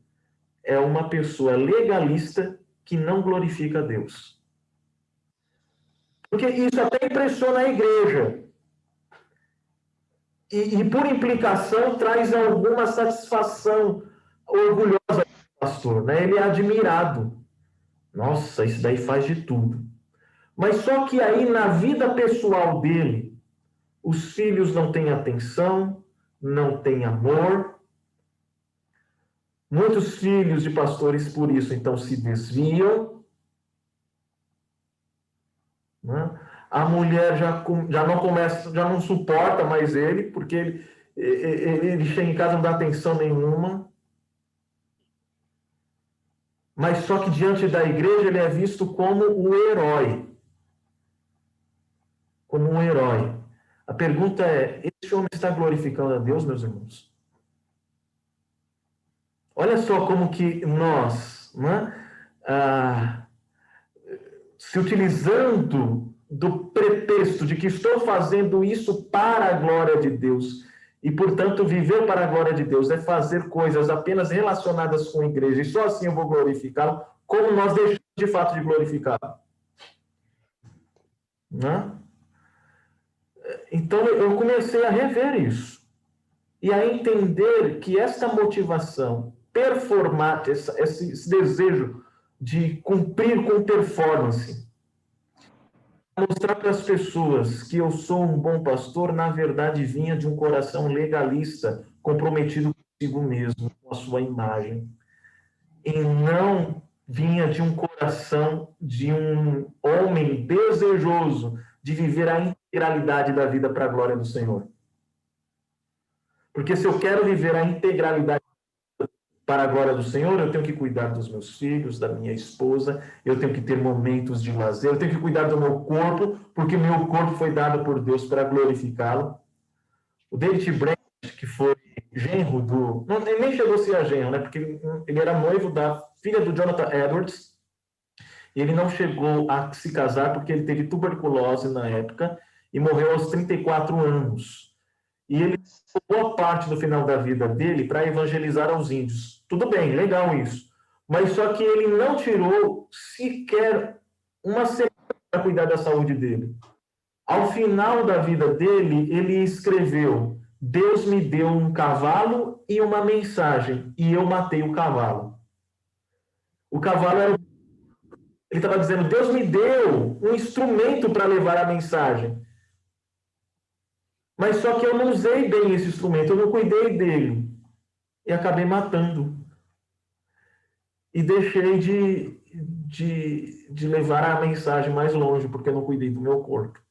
é uma pessoa legalista que não glorifica a Deus. Porque isso até impressiona a igreja. E por implicação, traz alguma satisfação orgulhosa do pastor, né? Ele é admirado. Nossa, isso daí faz de tudo. Mas só que aí, na vida pessoal dele, os filhos não têm atenção, não têm amor. Muitos filhos de pastores, por isso, então, se desviam. Né? A mulher já não suporta mais ele, porque ele chega em casa e não dá atenção nenhuma. Mas só que diante da igreja ele é visto como o herói. Como um herói. A pergunta é: esse homem está glorificando a Deus, meus irmãos? Olha só como que nós, né, se utilizando do pretexto de que estou fazendo isso para a glória de Deus, e, portanto, viver para a glória de Deus é fazer coisas apenas relacionadas com a igreja, e só assim eu vou glorificá-lo, como nós deixamos de fato de glorificá-lo. Né? Então, eu comecei a rever isso, e a entender que essa motivação performar, esse desejo de cumprir com performance, mostrar para as pessoas que eu sou um bom pastor, na verdade vinha de um coração legalista, comprometido consigo mesmo, com a sua imagem, e não vinha de um coração de um homem desejoso de viver a integralidade da vida para a glória do Senhor. Porque se eu quero viver a integralidade, para a glória do Senhor, eu tenho que cuidar dos meus filhos, da minha esposa, eu tenho que ter momentos de lazer, eu tenho que cuidar do meu corpo, porque meu corpo foi dado por Deus para glorificá-lo. O David Brent, que foi genro do... Não, ele nem chegou a ser genro, né? Porque ele era noivo da filha do Jonathan Edwards, e ele não chegou a se casar porque ele teve tuberculose na época e morreu aos 34 anos. E ele boa parte do final da vida dele para evangelizar aos índios. Tudo bem, legal isso. Mas só que ele não tirou sequer uma semana para cuidar da saúde dele. Ao final da vida dele, ele escreveu: Deus me deu um cavalo e uma mensagem, e eu matei o cavalo. O cavalo era... Ele estava dizendo: Deus me deu um instrumento para levar a mensagem. Mas só que eu não usei bem esse instrumento, eu não cuidei dele. E acabei matando. E deixei de levar a mensagem mais longe, porque eu não cuidei do meu corpo.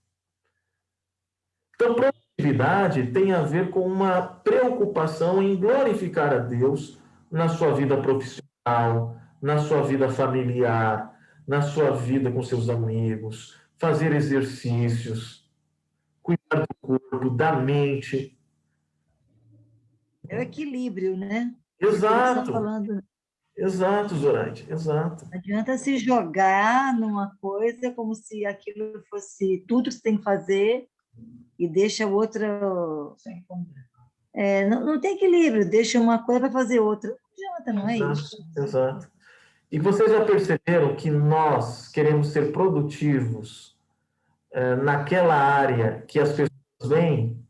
Então, produtividade tem a ver com uma preocupação em glorificar a Deus na sua vida profissional, na sua vida familiar, na sua vida com seus amigos, fazer exercícios, cuidar do corpo, da mente. É o equilíbrio, né? Exato. Falando... Exato, Zoraide, exato. Não adianta se jogar numa coisa como se aquilo fosse tudo que você tem que fazer e deixa o outro... não tem equilíbrio, deixa uma coisa para fazer outra. Não adianta, não é isso? Exato. E vocês já perceberam que nós queremos ser produtivos naquela área que as pessoas veem?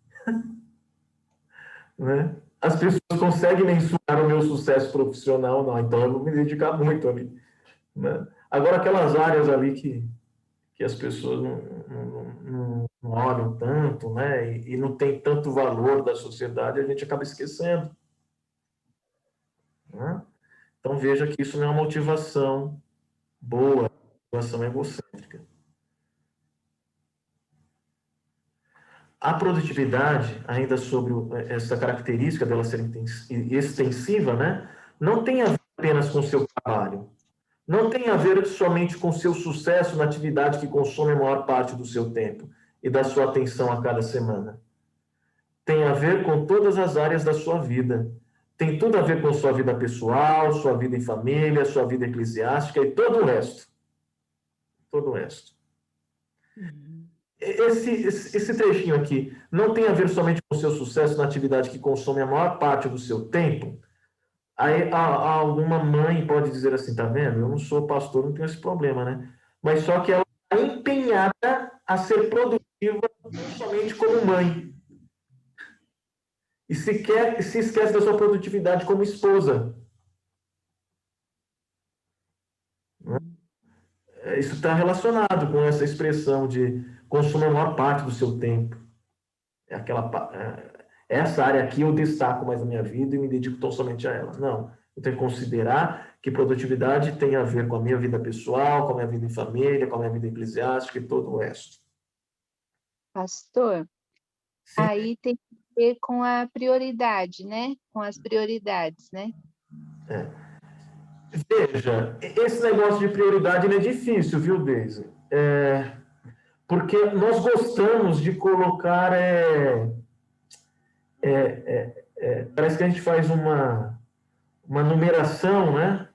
Né? As pessoas conseguem mensurar o meu sucesso profissional, não, então eu vou me dedicar muito ali. Né? Agora, aquelas áreas ali que as pessoas não olham tanto, né? E não tem tanto valor da sociedade, a gente acaba esquecendo. Né? Então, veja que isso não é uma motivação boa, uma motivação egocêntrica. A produtividade, ainda sobre essa característica dela ser extensiva, né? Não tem a ver apenas com o seu trabalho. Não tem a ver somente com o seu sucesso na atividade que consome a maior parte do seu tempo e da sua atenção a cada semana. Tem a ver com todas as áreas da sua vida. Tem tudo a ver com sua vida pessoal, sua vida em família, sua vida eclesiástica e todo o resto. Todo o resto. Esse trechinho aqui não tem a ver somente com o seu sucesso na atividade que consome a maior parte do seu tempo. Aí alguma mãe pode dizer assim, tá vendo? Eu não sou pastor, não tenho esse problema, né? Mas só que ela está empenhada a ser produtiva somente como mãe. E se esquece da sua produtividade como esposa. Isso está relacionado com essa expressão de consumir a maior parte do seu tempo. Essa área aqui eu destaco mais na minha vida e me dedico tão somente a ela. Não, eu tenho que considerar que produtividade tem a ver com a minha vida pessoal, com a minha vida em família, com a minha vida eclesiástica e todo o resto. Pastor, sim. Aí tem que ver com a prioridade, né? Com as prioridades, né? Veja, esse negócio de prioridade é difícil, viu, Deise? Porque nós gostamos de colocar... parece que a gente faz uma numeração, né?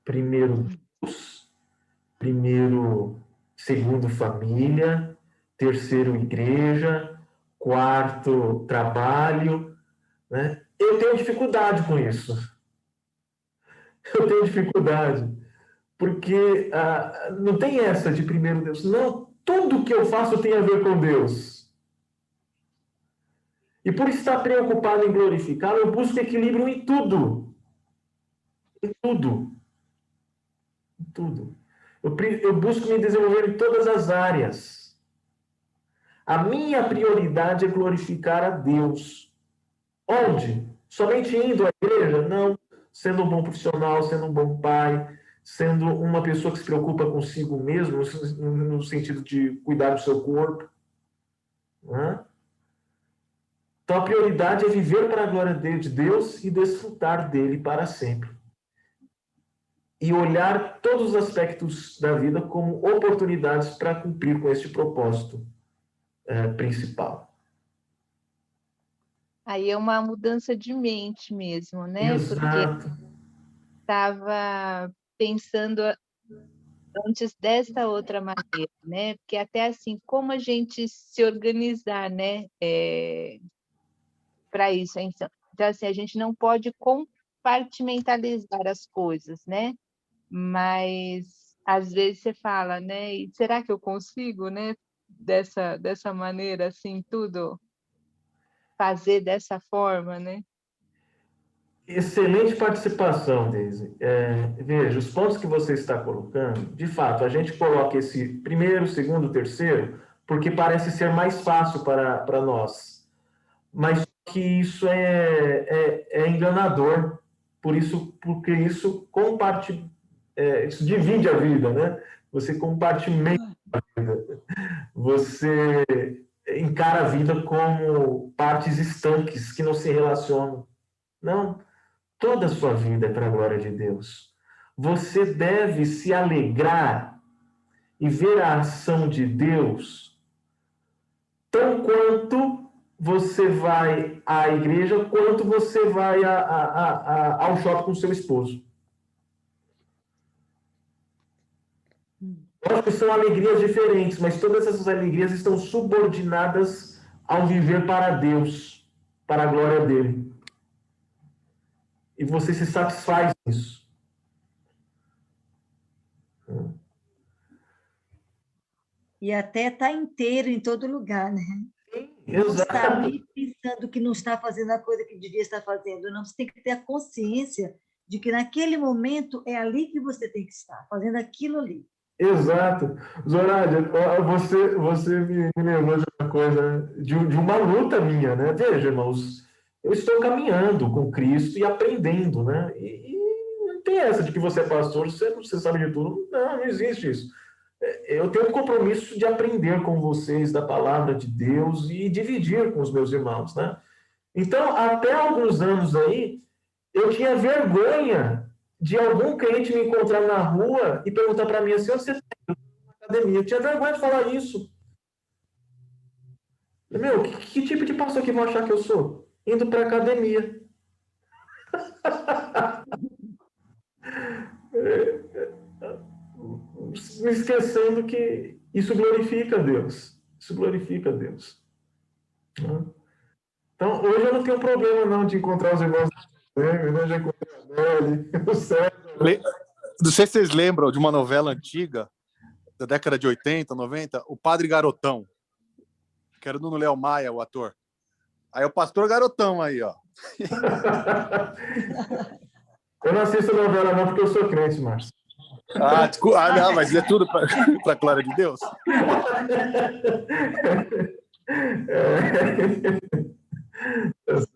Primeiro Deus, segundo família, terceiro igreja, quarto trabalho, né? Eu tenho dificuldade com isso. Eu tenho dificuldade, porque não tem essa de primeiro Deus. Não, tudo que eu faço tem a ver com Deus. E por estar preocupado em glorificá-lo, eu busco equilíbrio em tudo. Em tudo. Em tudo. Eu busco me desenvolver em todas as áreas. A minha prioridade é glorificar a Deus. Onde? Somente indo à igreja? Não. Sendo um bom profissional, sendo um bom pai, sendo uma pessoa que se preocupa consigo mesmo, no sentido de cuidar do seu corpo. Né? Então, a prioridade é viver para a glória de Deus e desfrutar dele para sempre. E olhar todos os aspectos da vida como oportunidades para cumprir com este propósito principal. Aí é uma mudança de mente mesmo, né? Exato. Porque estava pensando antes desta outra maneira, né? Porque até assim, como a gente se organizar, né? Para isso. Então, assim, a gente não pode compartimentalizar as coisas, né? Mas às vezes você fala, né? E será que eu consigo, né? Dessa maneira, assim, tudo fazer dessa forma, né? Excelente participação, Deise. Veja, os pontos que você está colocando, de fato, a gente coloca esse primeiro, segundo, terceiro, porque parece ser mais fácil para nós. Mas que isso é enganador, porque isso isso divide a vida, né? Você compartimenta a vida. Você encara a vida como partes estanques que não se relacionam. Não. Toda a sua vida é para a glória de Deus. Você deve se alegrar e ver a ação de Deus tão quanto você vai à igreja, quanto você vai ao shopping com seu esposo. Acho que são alegrias diferentes, mas todas essas alegrias estão subordinadas ao viver para Deus, para a glória dele. E você se satisfaz nisso. E até está inteiro em todo lugar, né? Exato. Não está ali pensando que não está fazendo a coisa que devia estar fazendo. Não, você tem que ter a consciência de que naquele momento é ali que você tem que estar, fazendo aquilo ali. Exato. Zoraide, você me lembrou de uma coisa, de uma luta minha, né? Veja, irmãos, eu estou caminhando com Cristo e aprendendo, né? E não tem essa de que você é pastor, você sabe de tudo. Não existe isso. Eu tenho um compromisso de aprender com vocês da palavra de Deus e dividir com os meus irmãos, né? Então, até alguns anos aí, eu tinha vergonha de algum crente me encontrar na rua e perguntar para mim assim, você está indo na academia? Eu tinha vergonha de falar isso. Meu, que tipo de pastor que vão achar que eu sou? Indo para a academia. Me esquecendo que isso glorifica a Deus. Isso glorifica a Deus. Então, hoje eu não tenho problema não de encontrar os irmãos. Eu já encontrei a Nelly, o Sérgio. Não sei se vocês lembram de uma novela antiga, da década de 80, 90, O Padre Garotão, que era o Nuno Léo Maia, o ator. Aí o pastor Garotão aí, ó. Eu não assisto novela não, porque eu sou crente, Márcio. Não, mas é tudo para a glória de Deus.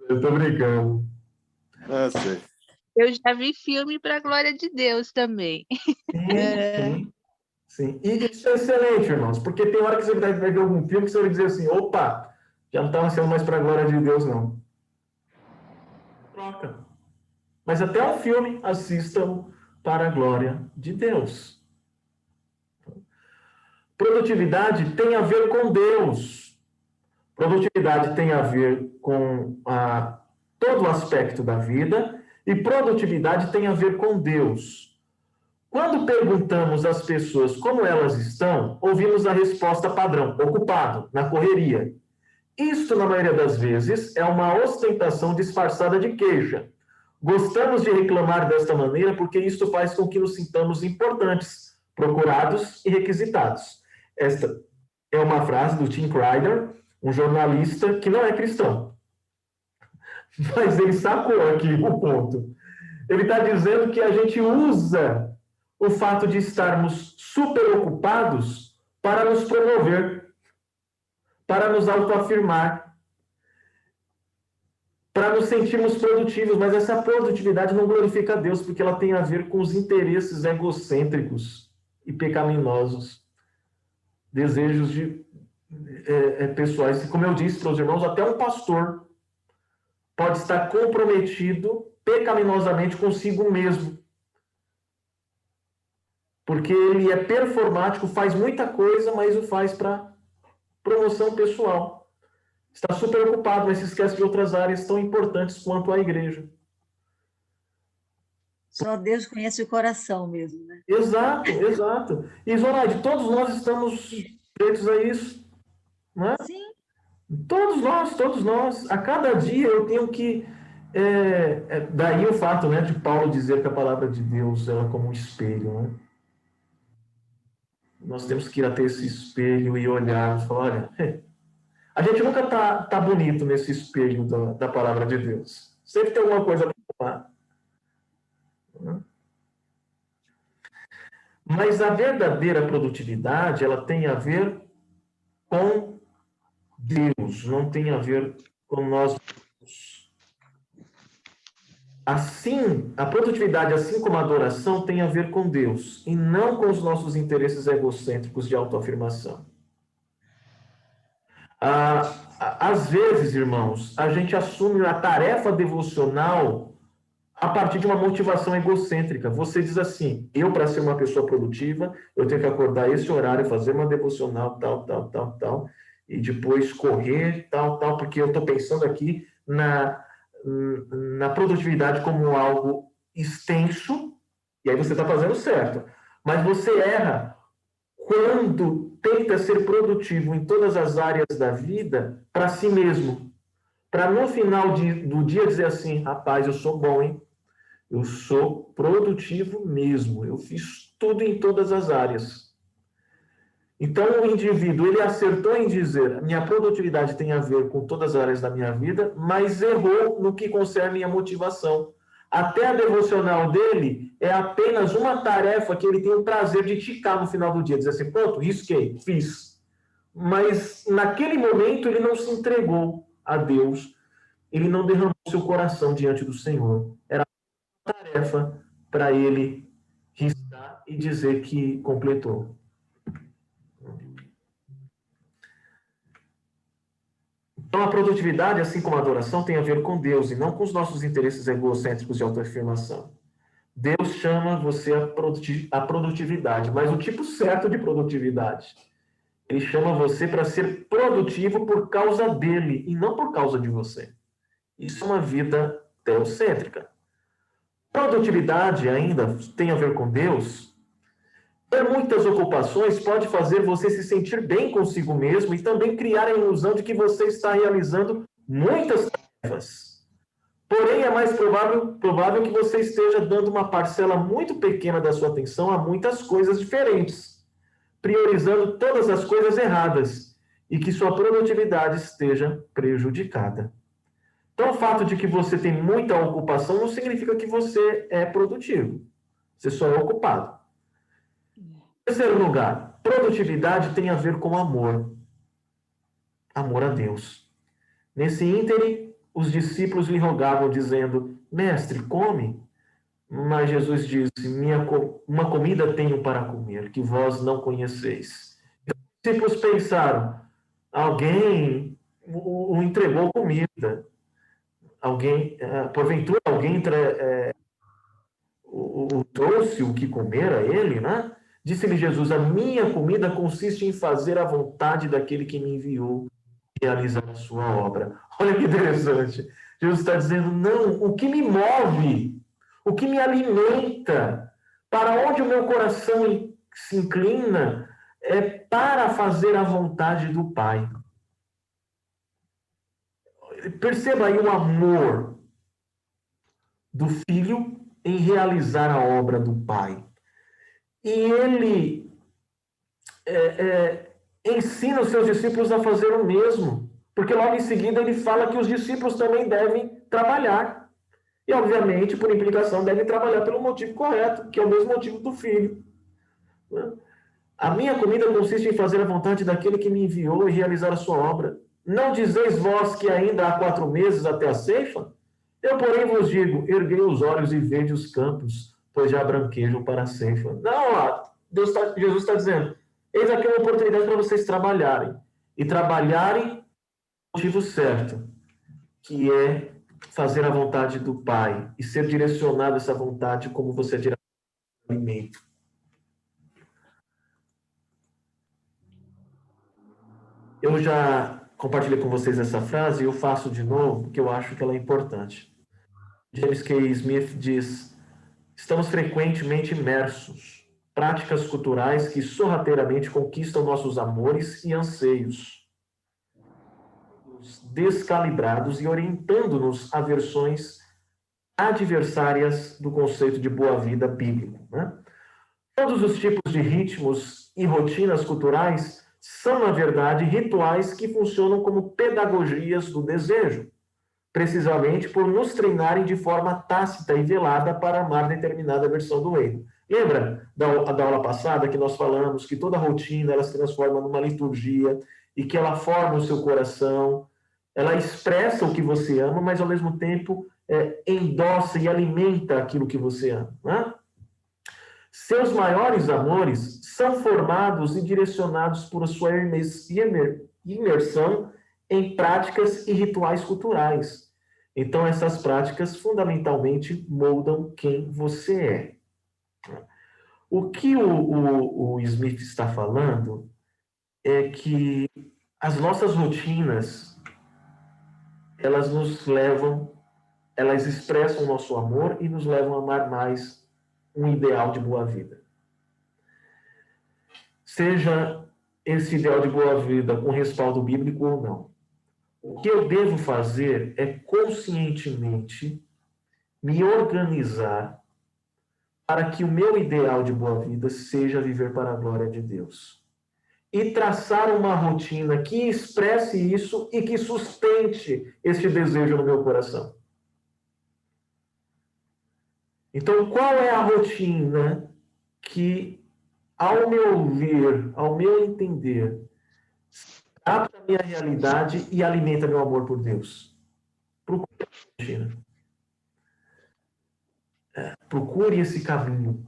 Eu tô brincando. Sei. Eu já vi filme para a glória de Deus também. Sim. E isso é excelente, irmãos, porque tem hora que você vai ver algum filme que você vai dizer assim, opa, já não estava sendo mais para a glória de Deus, não. Troca. Mas até o filme assistam para a glória de Deus. Produtividade tem a ver com Deus. Produtividade tem a ver com todo o aspecto da vida e produtividade tem a ver com Deus. Quando perguntamos às pessoas como elas estão, ouvimos a resposta padrão, ocupado, na correria. Isto, na maioria das vezes, é uma ostentação disfarçada de queixa. Gostamos de reclamar desta maneira porque isto faz com que nos sintamos importantes, procurados e requisitados. Esta é uma frase do Tim Crider, um jornalista que não é cristão. Mas ele sacou aqui o ponto. Ele está dizendo que a gente usa o fato de estarmos super ocupados para nos promover, para nos autoafirmar, para nos sentirmos produtivos, mas essa produtividade não glorifica a Deus, porque ela tem a ver com os interesses egocêntricos e pecaminosos, desejos pessoais. E como eu disse para os irmãos, até um pastor pode estar comprometido pecaminosamente consigo mesmo. Porque ele é performático, faz muita coisa, mas o faz para promoção pessoal. Está super ocupado, mas se esquece de outras áreas tão importantes quanto a igreja. Só Deus conhece o coração mesmo, né? Exato, exato. E, Zoraide, todos nós estamos sujeitos a isso, não é? Sim. Todos nós. A cada dia eu tenho que... daí o fato, né, de Paulo dizer que a palavra de Deus ela é como um espelho, né? Nós temos que ir até esse espelho e olhar e falar, olha, a gente nunca tá bonito nesse espelho da palavra de Deus. Sempre tem alguma coisa para falar. Mas a verdadeira produtividade, ela tem a ver com Deus, não tem a ver com nós mesmos. Assim, a produtividade, assim como a adoração, tem a ver com Deus, e não com os nossos interesses egocêntricos de autoafirmação. Às vezes, irmãos, a gente assume a tarefa devocional a partir de uma motivação egocêntrica. Você diz assim, eu, para ser uma pessoa produtiva, eu tenho que acordar esse horário, fazer uma devocional, tal, e depois correr, tal, porque eu estou pensando aqui na produtividade como algo extenso, e aí você está fazendo certo. Mas você erra quando tenta ser produtivo em todas as áreas da vida para si mesmo. Para no final do dia dizer assim, rapaz, eu sou bom, hein? Eu sou produtivo mesmo. Eu fiz tudo em todas as áreas. Então, o indivíduo, ele acertou em dizer, minha produtividade tem a ver com todas as áreas da minha vida, mas errou no que concerne a minha motivação. Até a devocional dele é apenas uma tarefa que ele tem o prazer de ticar no final do dia. Dizer assim, pronto, risquei, fiz. Mas, naquele momento, ele não se entregou a Deus. Ele não derramou seu coração diante do Senhor. Era uma tarefa para ele riscar e dizer que completou. Então, a produtividade, assim como a adoração, tem a ver com Deus e não com os nossos interesses egocêntricos de autoafirmação. Deus chama você a produtividade, mas o tipo certo de produtividade. Ele chama você para ser produtivo por causa dele e não por causa de você. Isso é uma vida teocêntrica. Produtividade ainda tem a ver com Deus. Ter muitas ocupações pode fazer você se sentir bem consigo mesmo e também criar a ilusão de que você está realizando muitas tarefas. Porém, é mais provável que você esteja dando uma parcela muito pequena da sua atenção a muitas coisas diferentes, priorizando todas as coisas erradas e que sua produtividade esteja prejudicada. Então, o fato de que você tem muita ocupação não significa que você é produtivo. Você só é ocupado. Em terceiro lugar, produtividade tem a ver com amor. Amor a Deus. Nesse ínterim, os discípulos lhe rogavam, dizendo, mestre, come. Mas Jesus disse, uma comida tenho para comer, que vós não conheceis. Então, os discípulos pensaram, alguém o entregou comida. Porventura, alguém trouxe o que comer a ele, né? Disse-lhe Jesus, a minha comida consiste em fazer a vontade daquele que me enviou e realizar a sua obra. Olha que interessante. Jesus está dizendo, não, o que me move, o que me alimenta, para onde o meu coração se inclina, é para fazer a vontade do Pai. Perceba aí o amor do Filho em realizar a obra do Pai. E ele ensina os seus discípulos a fazer o mesmo, porque logo em seguida ele fala que os discípulos também devem trabalhar. E, obviamente, por implicação, devem trabalhar pelo motivo correto, que é o mesmo motivo do Filho. A minha comida consiste em fazer a vontade daquele que me enviou e realizar a sua obra. Não dizeis vós que ainda há 4 meses até a ceifa? Eu, porém, vos digo, erguei os olhos e vede os campos, pois já branquejam para a ceifa. Não, Jesus está dizendo, eis aqui uma oportunidade para vocês trabalharem. E trabalharem no motivo certo, que é fazer a vontade do Pai e ser direcionado a essa vontade como você é direcionado ao alimento. Eu já compartilhei com vocês essa frase e eu faço de novo, porque eu acho que ela é importante. James K. Smith diz: estamos frequentemente imersos em práticas culturais que sorrateiramente conquistam nossos amores e anseios, descalibrados e orientando-nos a versões adversárias do conceito de boa-vida bíblico, né? Todos os tipos de ritmos e rotinas culturais são, na verdade, rituais que funcionam como pedagogias do desejo, precisamente por nos treinarem de forma tácita e velada para amar determinada versão do reino. Lembra da aula passada que nós falamos que toda rotina ela se transforma numa liturgia e que ela forma o seu coração, ela expressa o que você ama, mas ao mesmo tempo endossa e alimenta aquilo que você ama, né? Seus maiores amores são formados e direcionados por sua imersão em práticas e rituais culturais. Então, essas práticas fundamentalmente moldam quem você é. O que o Smith está falando é que as nossas rotinas, elas nos levam, elas expressam o nosso amor e nos levam a amar mais um ideal de boa vida. Seja esse ideal de boa vida com respaldo bíblico ou não. O que eu devo fazer é conscientemente me organizar para que o meu ideal de boa vida seja viver para a glória de Deus. E traçar uma rotina que expresse isso e que sustente este desejo no meu coração. Então, qual é a rotina que, ao meu ver, ao meu entender, adapta a minha realidade e alimenta meu amor por Deus? Procure a rotina. Procure esse caminho.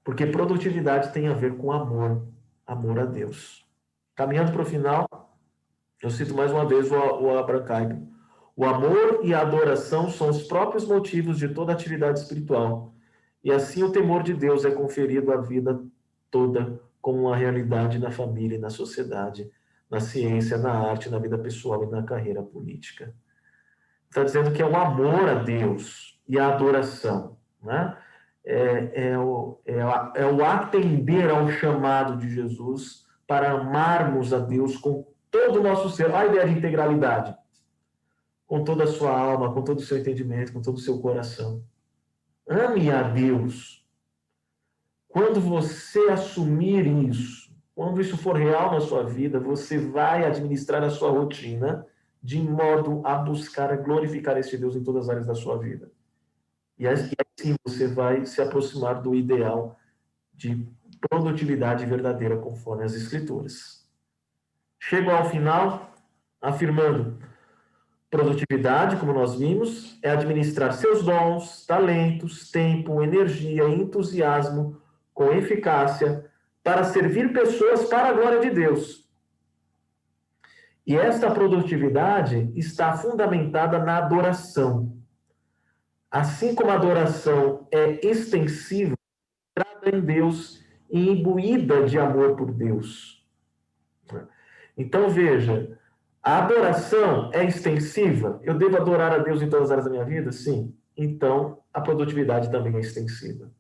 Porque produtividade tem a ver com amor. Amor a Deus. Caminhando para o final, eu cito mais uma vez o Abraham Kuyper. O amor e a adoração são os próprios motivos de toda atividade espiritual. E assim o temor de Deus é conferido à vida toda como uma realidade na família e na sociedade, na ciência, na arte, na vida pessoal e na carreira política. Está dizendo que é o amor a Deus e a adoração, né? É o atender ao chamado de Jesus para amarmos a Deus com todo o nosso ser. Olha a ideia de integralidade. Com toda a sua alma, com todo o seu entendimento, com todo o seu coração. Ame a Deus. Quando você assumir isso, quando isso for real na sua vida, você vai administrar a sua rotina de modo a buscar, a glorificar este Deus em todas as áreas da sua vida. E assim você vai se aproximar do ideal de produtividade verdadeira conforme as Escrituras. Chego ao final afirmando: produtividade, como nós vimos, é administrar seus dons, talentos, tempo, energia e entusiasmo com eficácia para servir pessoas para a glória de Deus. E esta produtividade está fundamentada na adoração. Assim como a adoração é extensiva, centrada em Deus e imbuída de amor por Deus. Então, veja, a adoração é extensiva? Eu devo adorar a Deus em todas as áreas da minha vida? Sim. Então, a produtividade também é extensiva.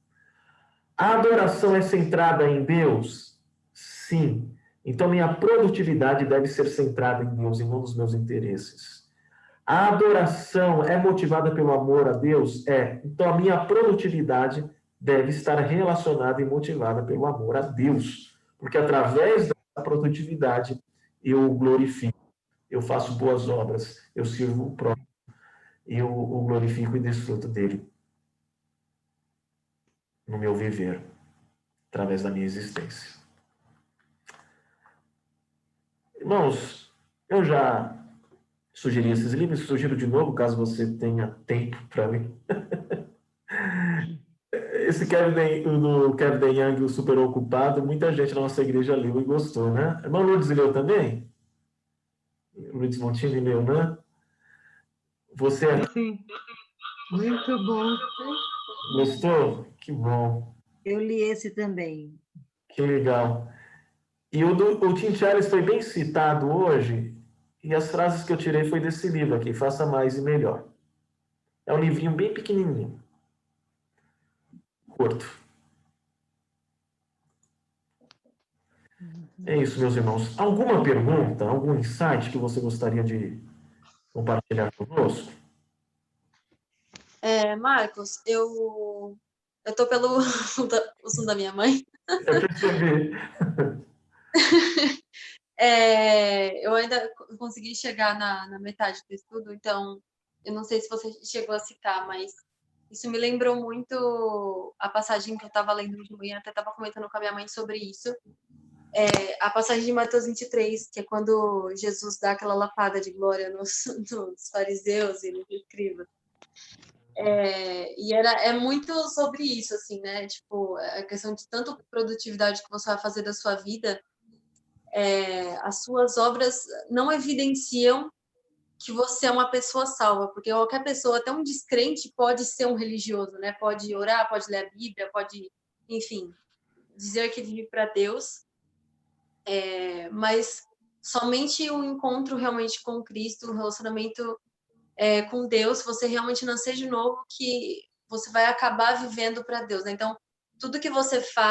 A adoração é centrada em Deus? Sim. Então, minha produtividade deve ser centrada em Deus e não nos meus interesses. A adoração é motivada pelo amor a Deus? É. Então, a minha produtividade deve estar relacionada e motivada pelo amor a Deus. Porque através da produtividade, eu o glorifico. Eu faço boas obras, eu sirvo o próximo, eu o glorifico e desfruto dele no meu viver, através da minha existência. Irmãos, eu já sugeri esses livros, sugiro de novo, caso você tenha tempo para ler. Esse do Kevin Young, o Super Ocupado, muita gente na nossa igreja leu e gostou, né? Irmão Lourdes leu também? Luiz Montini leu, né? Você Sim, muito bom. gostou? Que bom, Eu li esse também. que legal. E o Tim Charles foi bem citado hoje, e as frases que eu tirei foi desse livro aqui, Faça Mais e Melhor. É um livrinho bem pequenininho, curto. É isso, meus irmãos. Alguma pergunta, algum insight que você gostaria de compartilhar conosco? Marcos, eu tô pelo o som da minha mãe. Eu percebi. Eu ainda consegui chegar na metade do estudo, então eu não sei se você chegou a citar, mas isso me lembrou muito a passagem que eu estava lendo de manhã, até estava comentando com a minha mãe sobre isso. A passagem de Mateus 23, que é quando Jesus dá aquela lapada de glória nos fariseus e nos escribas. E é muito sobre isso, assim, né? Tipo, a questão de tanto produtividade que você vai fazer da sua vida, as suas obras não evidenciam que você é uma pessoa salva, porque qualquer pessoa, até um descrente, pode ser um religioso, né? Pode orar, pode ler a Bíblia, pode, enfim, dizer que vive para Deus, mas somente o encontro realmente com Cristo, o relacionamento com Deus, se você realmente nascer de novo, que você vai acabar vivendo para Deus, né? Então, tudo que você faz